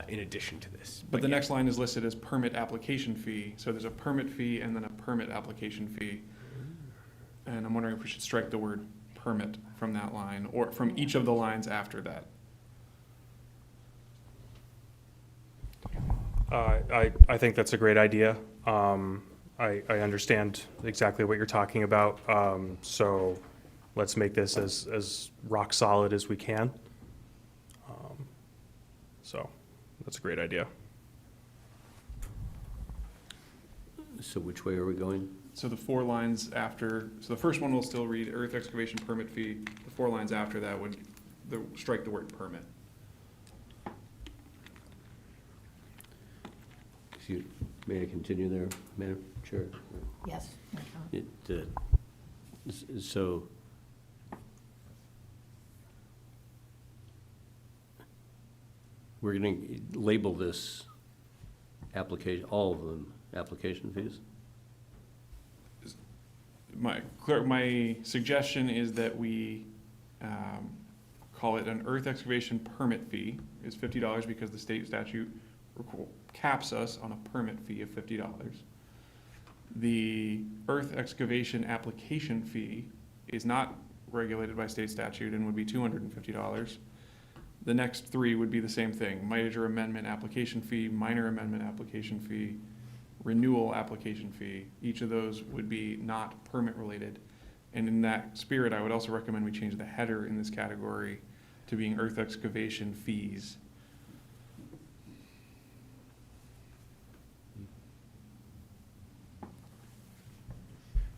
in addition to this. But the yeah. next line is listed as permit application fee. So there's a permit fee and then a permit application fee. And I'm wondering if we should strike the word permit from that line or from each of the lines after that. I think that's a great idea. I understand exactly what you're talking about. So let's make this as rock solid as we can. So that's a great idea. So which way are we going? So the four lines after, so the first one will still read earth excavation permit fee. The four lines after that would strike the word permit. May I continue there, Madam Chair? Yes. So we're going to label this application, all of them, application fees? My suggestion is that we call it an earth excavation permit fee. It's $50 because the state statute caps us on a permit fee of $50. The earth excavation application fee is not regulated by state statute and would be $250. The next three would be the same thing: major amendment application fee, minor amendment application fee, renewal application fee. Each of those would be not permit related. And in that spirit, I would also recommend we change the header in this category to being earth excavation fees.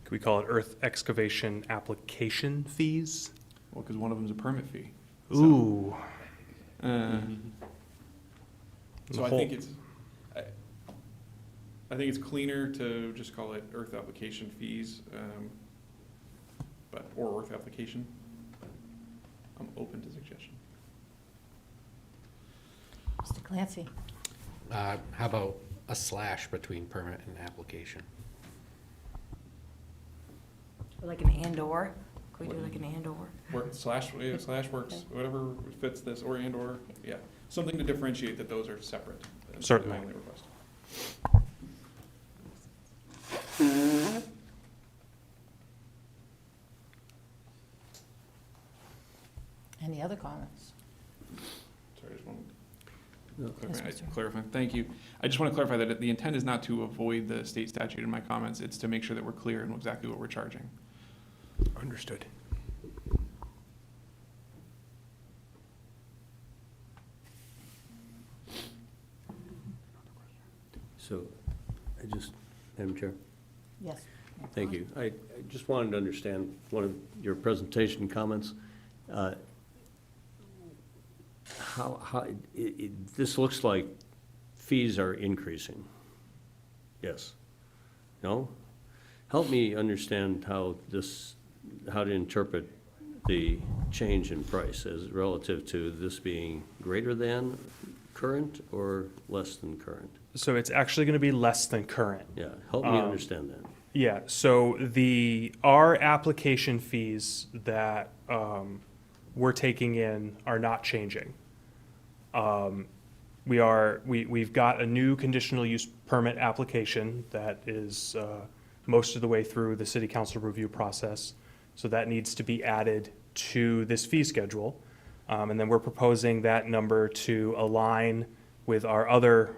could we call it earth excavation application fees? Well, because one of them's a permit fee. So, Ooh. So I think I think it's cleaner to just call it earth application fees, or earth application. I'm open to suggestion. Mr. Clancy? How about a slash between permit and application? Like an and/or? Could we do like an and/or? Slash works, whatever fits this, or and/or, yeah. Something to differentiate that those are separate. That's Certainly. my only request. Any other comments? Sorry, I just want No. to Yes, Mr. clarify. Thank you. I just want to clarify that the intent is not to avoid the state statute in my comments. It's to make sure that we're clear in exactly what we're charging. Understood. So, Madam Chair? Yes. Thank you. I just wanted to understand one of your presentation comments. This looks like fees are increasing. Yes? No? Help me understand how to interpret the change in price as relative to this being greater than current or less than current? So it's actually going to be less than current. Yeah, help me understand that. Yeah, so our application fees that we're taking in are not changing. We've got a new conditional use permit application that is most of the way through the city council review process. So that needs to be added to this fee schedule. And then we're proposing that number to align with our other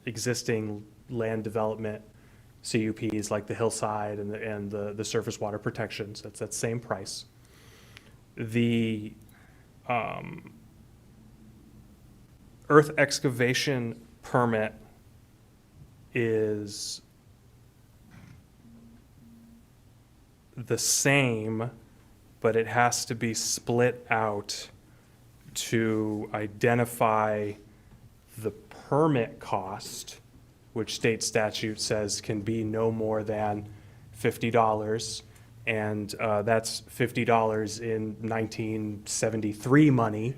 existing land development CUPs like the hillside and the surface water protections. That's that same price. The earth excavation permit is the same, but it has to be split out to identify the permit cost, which state statute says can be no more than $50. And that's $50 in 1973 money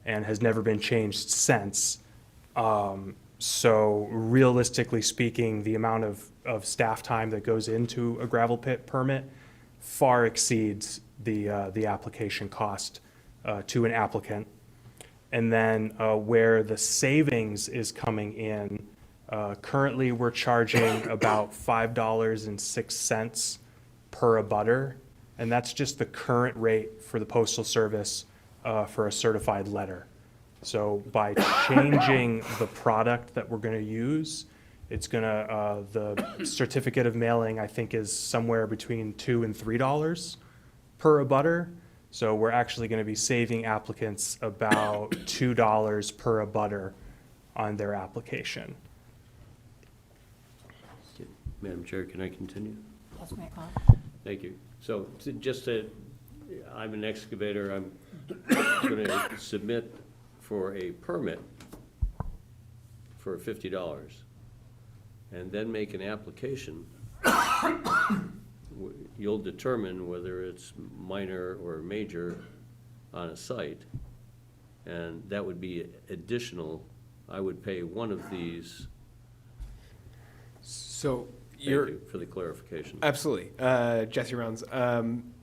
and has never been changed since. So realistically speaking, the amount of staff time that goes into a gravel pit permit far exceeds the application cost to an applicant. And then where the savings is coming in, currently we're charging about $5.06 per abutter, and that's just the current rate for the Postal Service for a certified letter. So by changing the product that we're going to use, it's going to, the certificate of mailing, I think, is somewhere between $2 and $3 per abutter. So we're actually going to be saving applicants about $2 per abutter on their application. Madam Chair, can I continue? Yes, Mayor Collins? Thank you. So I'm an excavator, I'm going to submit for a permit for $50 and then make an application. You'll determine whether it's minor or major on a site, and that would be additional. I would pay one of these. So Thank you for the clarification. Absolutely. Jesse Rounds.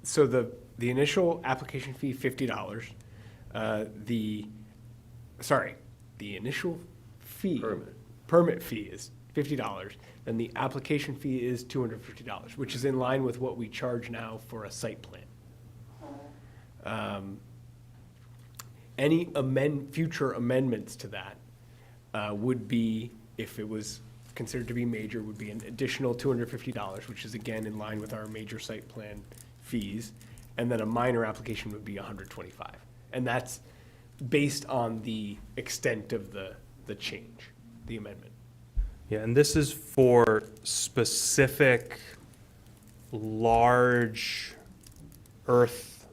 So the initial application fee, $50. The initial fee. Permit fee is $50. Then the application fee is $250, which is in line with what we charge now for a site plan. Any future amendments to that would be, if it was considered to be major, would be an additional $250, which is again in line with our major site plan fees. And then a minor application would be $125. And that's based on the extent of the change, the amendment. Yeah, and this is for specific large earth,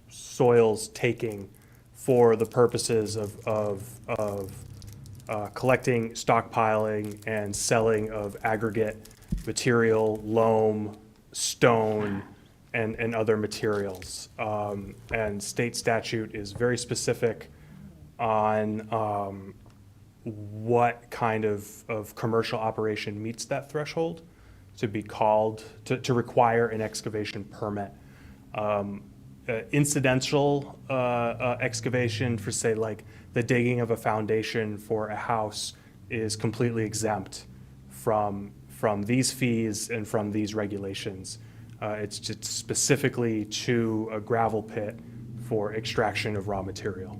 soils taking for the purposes of collecting, stockpiling, and selling of aggregate material, loam, stone, and other materials. And state statute is very specific on what kind of commercial operation meets that threshold to be called, to require an excavation permit. Incidental excavation for, say, like the digging of a foundation for a house is completely exempt from these fees and from these regulations. It's just specifically to a gravel pit for extraction of raw material.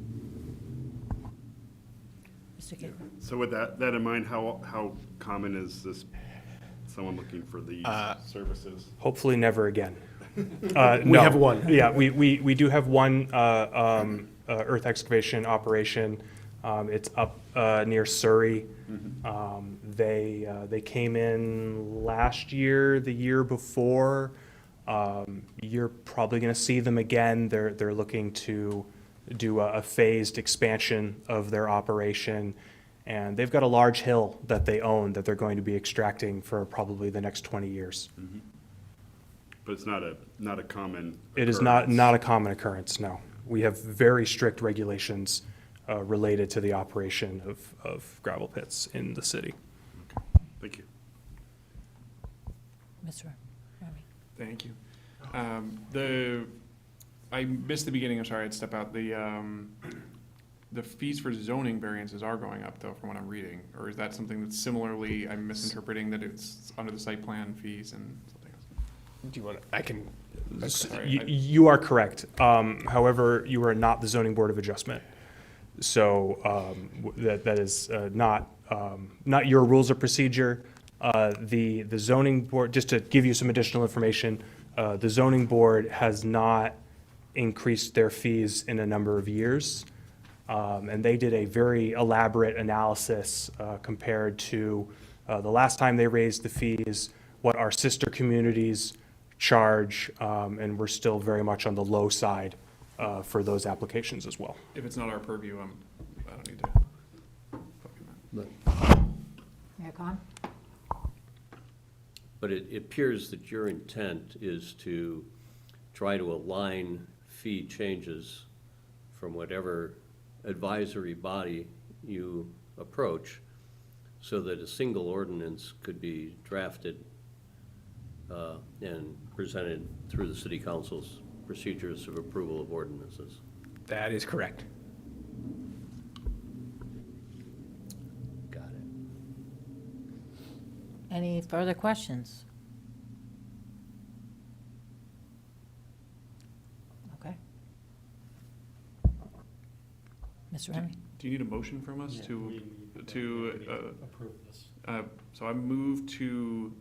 Mr. Kidd? So with that in mind, how common is this, someone looking for these services? Hopefully never again. We No. have one. Yeah, we do have one earth excavation operation. It's up near Surrey. They came in last year, the year before. You're probably going to see them again. They're looking to do a phased expansion of their operation. And they've got a large hill that they own that they're going to be extracting for probably the next 20 years. But it's not a common It is not a common occurrence, no. We have very strict regulations related to the operation of gravel pits in the city. Thank you. Mr. Remy? Thank you. I missed the beginning, I'm sorry, I'd step out. The fees for zoning variances are going up, though, from what I'm reading. Or is that something that's similarly, I'm misinterpreting, that it's under the site plan fees and something else? Do you want to, I can, Sorry, You are correct. However, you are not the zoning board of adjustment. So that is not your rules of procedure. The zoning board, just to give you some additional information, the zoning board has not increased their fees in a number of years. And they did a very elaborate analysis compared to the last time they raised the fees, what our sister communities charge, and we're still very much on the low side for those applications as well. If it's not our purview, I don't need to. Mayor Con? But it appears that your intent is to try to align fee changes from whatever advisory body you approach so that a single ordinance could be drafted and presented through the city council's procedures of approval of ordinances. that is correct. Got it. Any further questions? Okay. Mr. Remy? Do you need a motion from us to Approve this. So I move to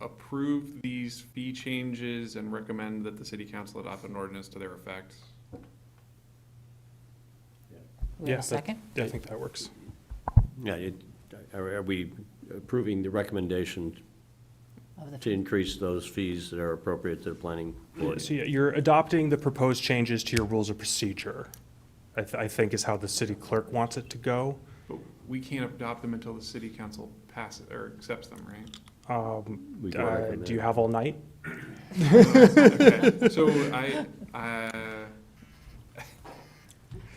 approve these fee changes and recommend that the city council adopt an ordinance to their effect. We have a second? Yeah, I think that works. Yeah, are we approving the recommendation Of the to increase those fees that are appropriate to the planning board? So yeah, you're adopting the proposed changes to your rules of procedure, I think is how the city clerk wants it to go. But we can't adopt them until the city council passes or accepts them, right? We can recommend Do you that. have all night? Okay, so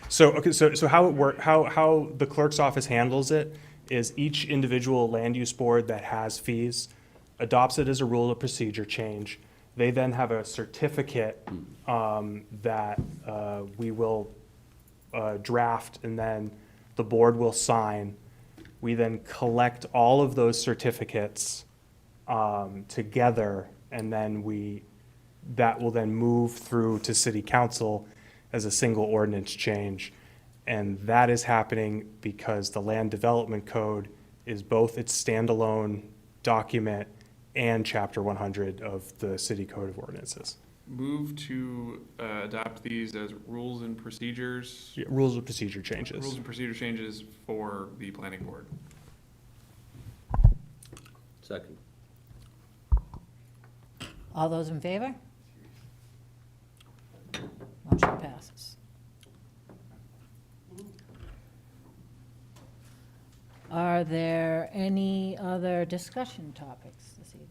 So how it work, how the clerk's office handles it is each individual land use board that has fees adopts it as a rule of procedure change. They then have a certificate that we will draft, and then the board will sign. We then collect all of those certificates together, and then that will then move through to city council as a single ordinance change. And that is happening because the land development code is both its standalone document and chapter 100 of the city code of ordinances. move to adopt these as rules and procedures. Yeah, rules of procedure changes. Rules and procedure changes for the planning board. Second. All those in favor? Motion passes. Are there any other discussion topics this evening?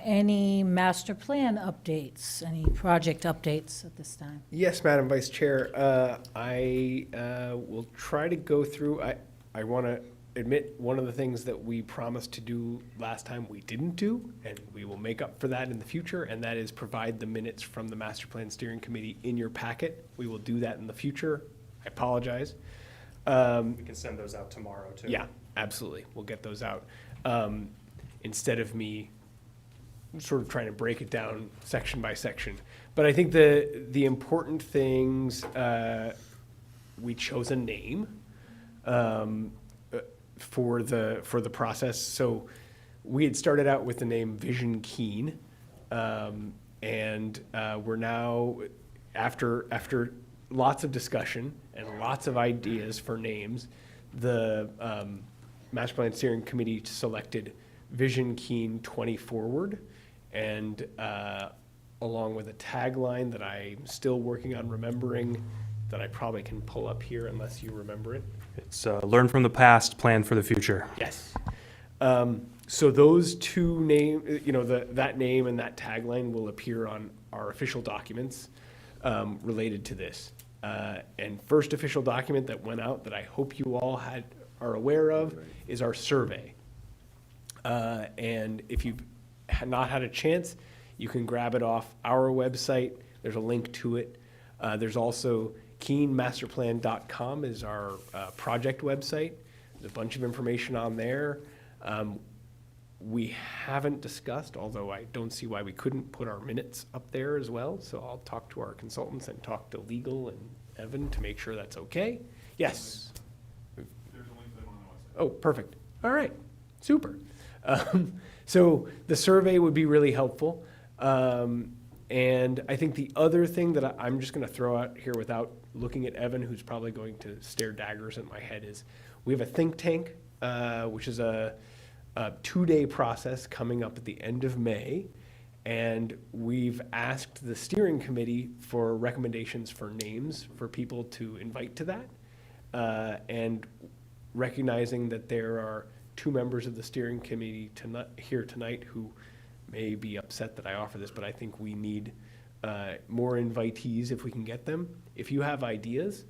Any master plan updates, any project updates at this time? Yes, Madam Vice Chair, I will try to go through, I want to admit, one of the things that we promised to do last time we didn't do, and we will make up for that in the future, and that is provide the minutes from the Master Plan Steering Committee in your packet. We will do that in the future. I apologize. We can send those out tomorrow, too. Yeah, absolutely. We'll get those out. Instead of me sort of trying to break it down section by section. But I think the important things, we chose a name for the process. So we had started out with the name Vision Keen, and we're now, after lots of discussion and lots of ideas for names, the Master Plan Steering Committee selected Vision Keen 20 Forward, and along with a tagline that I'm still working on remembering, that I probably can pull up here unless you remember it. It's learn from the past, plan for the future. Yes. So those two name, that name and that tagline will appear on our official documents related to this. And first official document that went out that I hope you all are aware of is our survey. And if you've not had a chance, you can grab it off our website. There's a link to it. There's also keenmasterplan.com is our project website. There's a bunch of information on there. We haven't discussed, although I don't see why we couldn't put our minutes up there as well. So I'll talk to our consultants and talk to legal and Evan to make sure that's okay. Yes. There's a link to them on the website. Oh, perfect. All right, super. So the survey would be really helpful. And I think the other thing that I'm just going to throw out here without looking at Evan, who's probably going to stare daggers at my head, is we have a think tank, which is a 2-day process coming up at the end of May. And we've asked the steering committee for recommendations for names for people to invite to that. And recognizing that there are 2 members of the steering committee here tonight who may be upset that I offer this, but I think we need more invitees if we can get them. If you have ideas,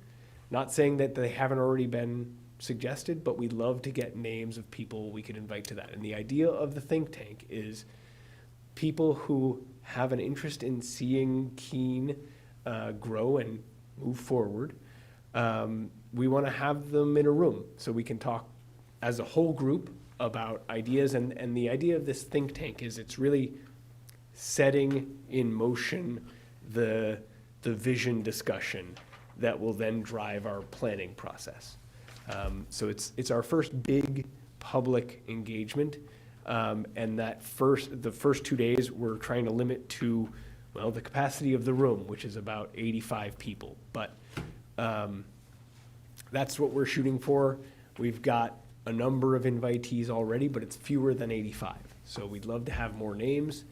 not saying that they haven't already been suggested, but we'd love to get names of people we could invite to that. And the idea of the think tank is people who have an interest in seeing Keene grow and move forward. We want to have them in a room so we can talk as a whole group about ideas. And the idea of this think tank is it's really setting in motion the vision discussion that will then drive our planning process. So it's our first big public engagement. And the first 2 days, we're trying to limit to, well, the capacity of the room, which is about 85 people. But that's what we're shooting for. We've got a number of invitees already, but it's fewer than 85. So we'd love to have more names.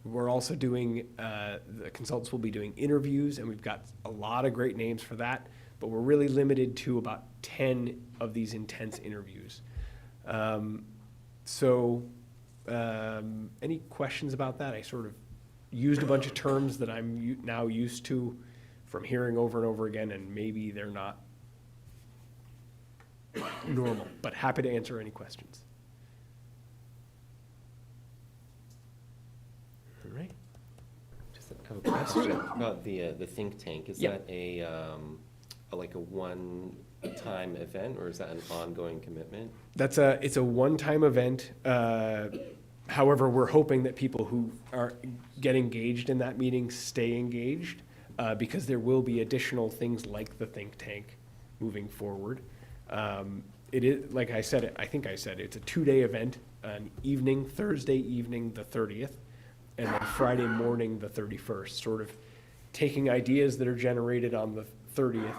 We're also doing, the consultants will be doing interviews, and we've got a lot of great names for that, but we're really limited to about 10 of these intense interviews. Any questions about that? I sort of used a bunch of terms that I'm now used to from hearing over and over again, and maybe they're not normal, but happy to answer any questions. All right. Just have a question about the think tank. Is Yeah. that like a one-time event, or is that an ongoing commitment? It's a one-time event. However, we're hoping that people who get engaged in that meeting stay engaged, because there will be additional things like the think tank moving forward. It is, like I said, I think I said, it's a 2-day event, an evening, Thursday evening, the 30th. and then Friday morning, the 31st, sort of taking ideas that are generated on the 30th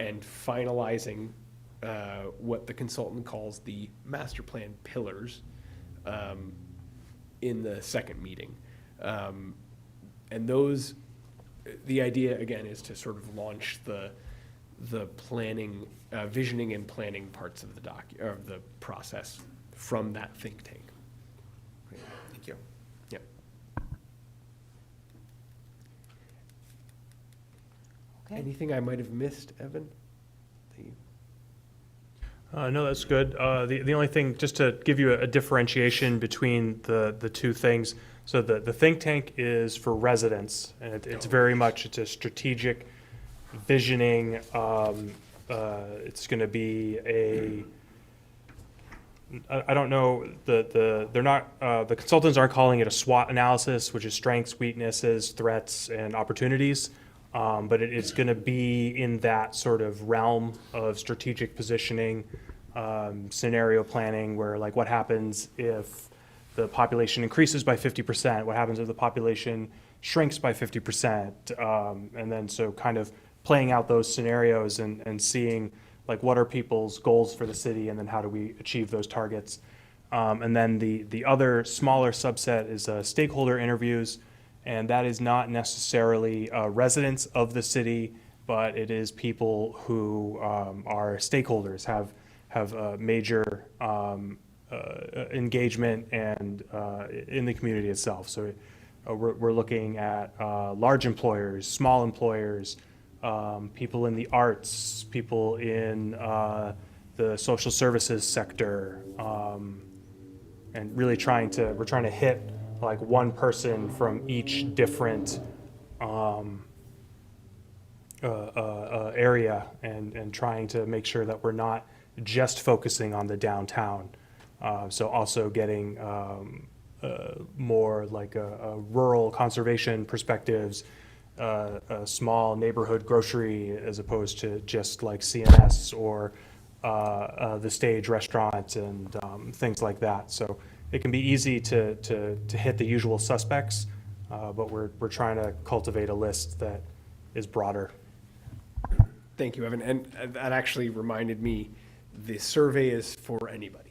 and finalizing what the consultant calls the master plan pillars in the second meeting. And those, the idea again is to sort of launch the planning, visioning and planning parts of the process from that think tank. Thank you. Yep. Okay. Anything I might have missed, Evan? that you- No, that's good. The only thing, just to give you a differentiation between the two things, so the think tank is for residents, and it's very much, it's a strategic visioning. It's going to be I don't know, they're not, the consultants aren't calling it a SWOT analysis, which is strengths, weaknesses, threats, and opportunities. But it's going to be in that sort of realm of strategic positioning, scenario planning, where like what happens if the population increases by 50%? What happens if the population shrinks by 50%? And then so kind of playing out those scenarios and seeing like what are people's goals for the city, and then how do we achieve those targets? And then the other smaller subset is stakeholder interviews. And that is not necessarily residents of the city, but it is people who are stakeholders, have major engagement and in the community itself. So we're looking at large employers, small employers, people in the arts, people in the social services sector, and really we're trying to hit like one person from each different area, and trying to make sure that we're not just focusing on the downtown. So also getting more like a rural conservation perspectives, a small neighborhood grocery as opposed to just like CNS or the Stage restaurant and things like that. So it can be easy to hit the usual suspects, but we're trying to cultivate a list that is broader. Thank you, Evan. And that actually reminded me, the survey is for anybody.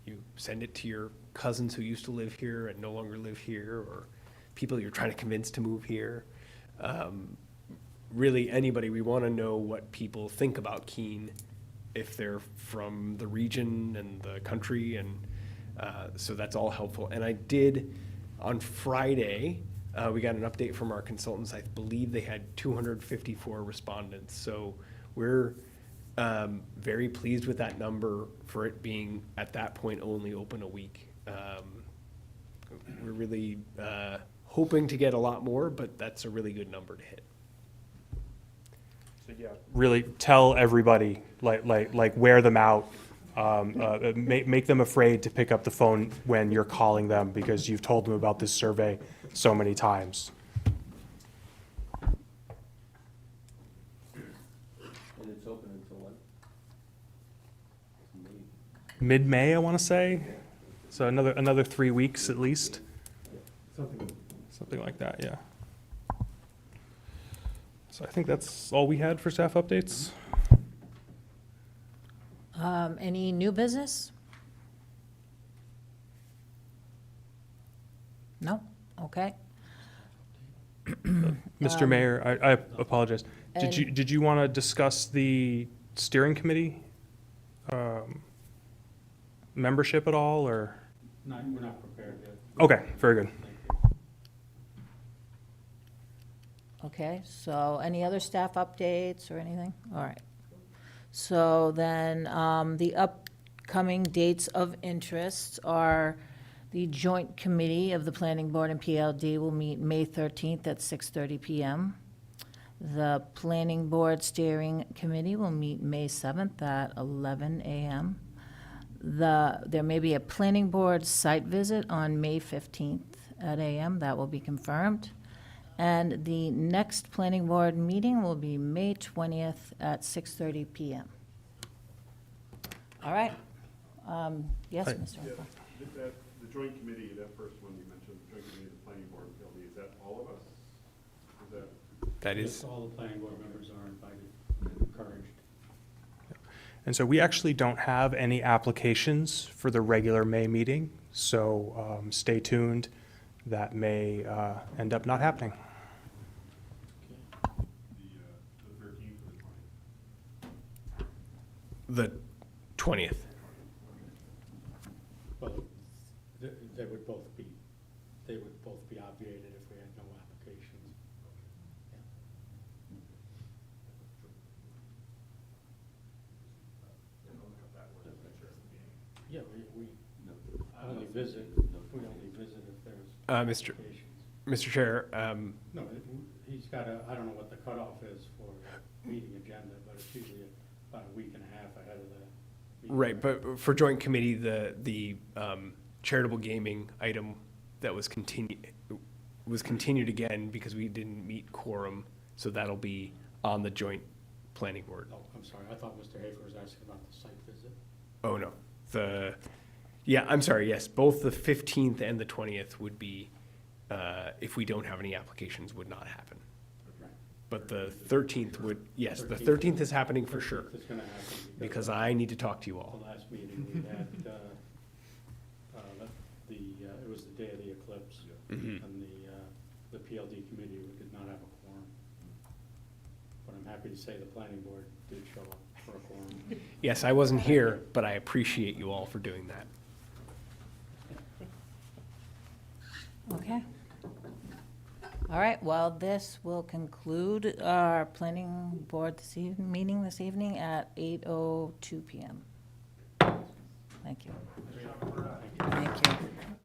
You send it to your cousins who used to live here and no longer live here, or people you're trying to convince to move here. Really, anybody. We want to know what people think about Keene, if they're from the region and the country, and so that's all helpful. And I did, on Friday, we got an update from our consultants. I believe they had 254 respondents. So we're very pleased with that number for it being, at that point, only open a week. We're really hoping to get a lot more, but that's a really good number to hit. So yeah, really tell everybody, like wear them out. Make them afraid to pick up the phone when you're calling them because you've told them about this survey so many times. And it's open until when? Mid-May, I want to say. So another 3 weeks at least. Something like that, yeah. So I think that's all we had for staff updates. Any new business? No? Okay. Mr. Mayor, I apologize. and- Did you want to discuss the steering committee membership at all, or? No, we're not prepared yet. Okay, very good. Okay, so any other staff updates or anything? All right. So then, the upcoming dates of interest are the joint committee of the Planning Board and PLD will meet May 13th at 6:30 PM. The Planning Board Steering Committee will meet May 7th at 11 AM. There may be a Planning Board site visit on May 15th at AM, that will be confirmed. And the next Planning Board meeting will be May 20th at 6:30 PM. All right. Yes, Hi. Mr. Yeah, Uncle. the joint committee, that first one you mentioned, the joint committee, the planning board, and PLD, is that all of us? Is that? That Yes, is, all the planning board members are invited and encouraged. And so we actually don't have any applications for the regular May meeting, so stay tuned. That may end up not happening. The 13th or the 20th? the 20th. Well, they would both be obviated if we had no applications. Yeah, we only visit if there's Mr. applications. Mr. Chair, No, he's got a, I don't know what the cutoff is for meeting agenda, but it's usually about a week and a half ahead of the meeting. right, but for joint committee, the charitable gaming item that was continued again because we didn't meet quorum, so that'll be on the joint planning board. Oh, I'm sorry, I thought Mr. Hafer was asking about the site visit. Oh, no, yeah, I'm sorry, yes, both the 15th and the 20th would be, if we don't have any applications, would not happen. Right. But the 13th would, yes, the 13th is happening for sure, It's gonna happen because I need to talk to you the all. last meeting we had, it was the day of the eclipse. Mhm. And the PLD committee, we did not have a quorum. But I'm happy to say the planning board did show up for a quorum. Yes, I wasn't here, but I appreciate you all for doing that. Okay. All right, well, this will conclude our planning board meeting this evening at 8:02 PM. Thank you. Thank you.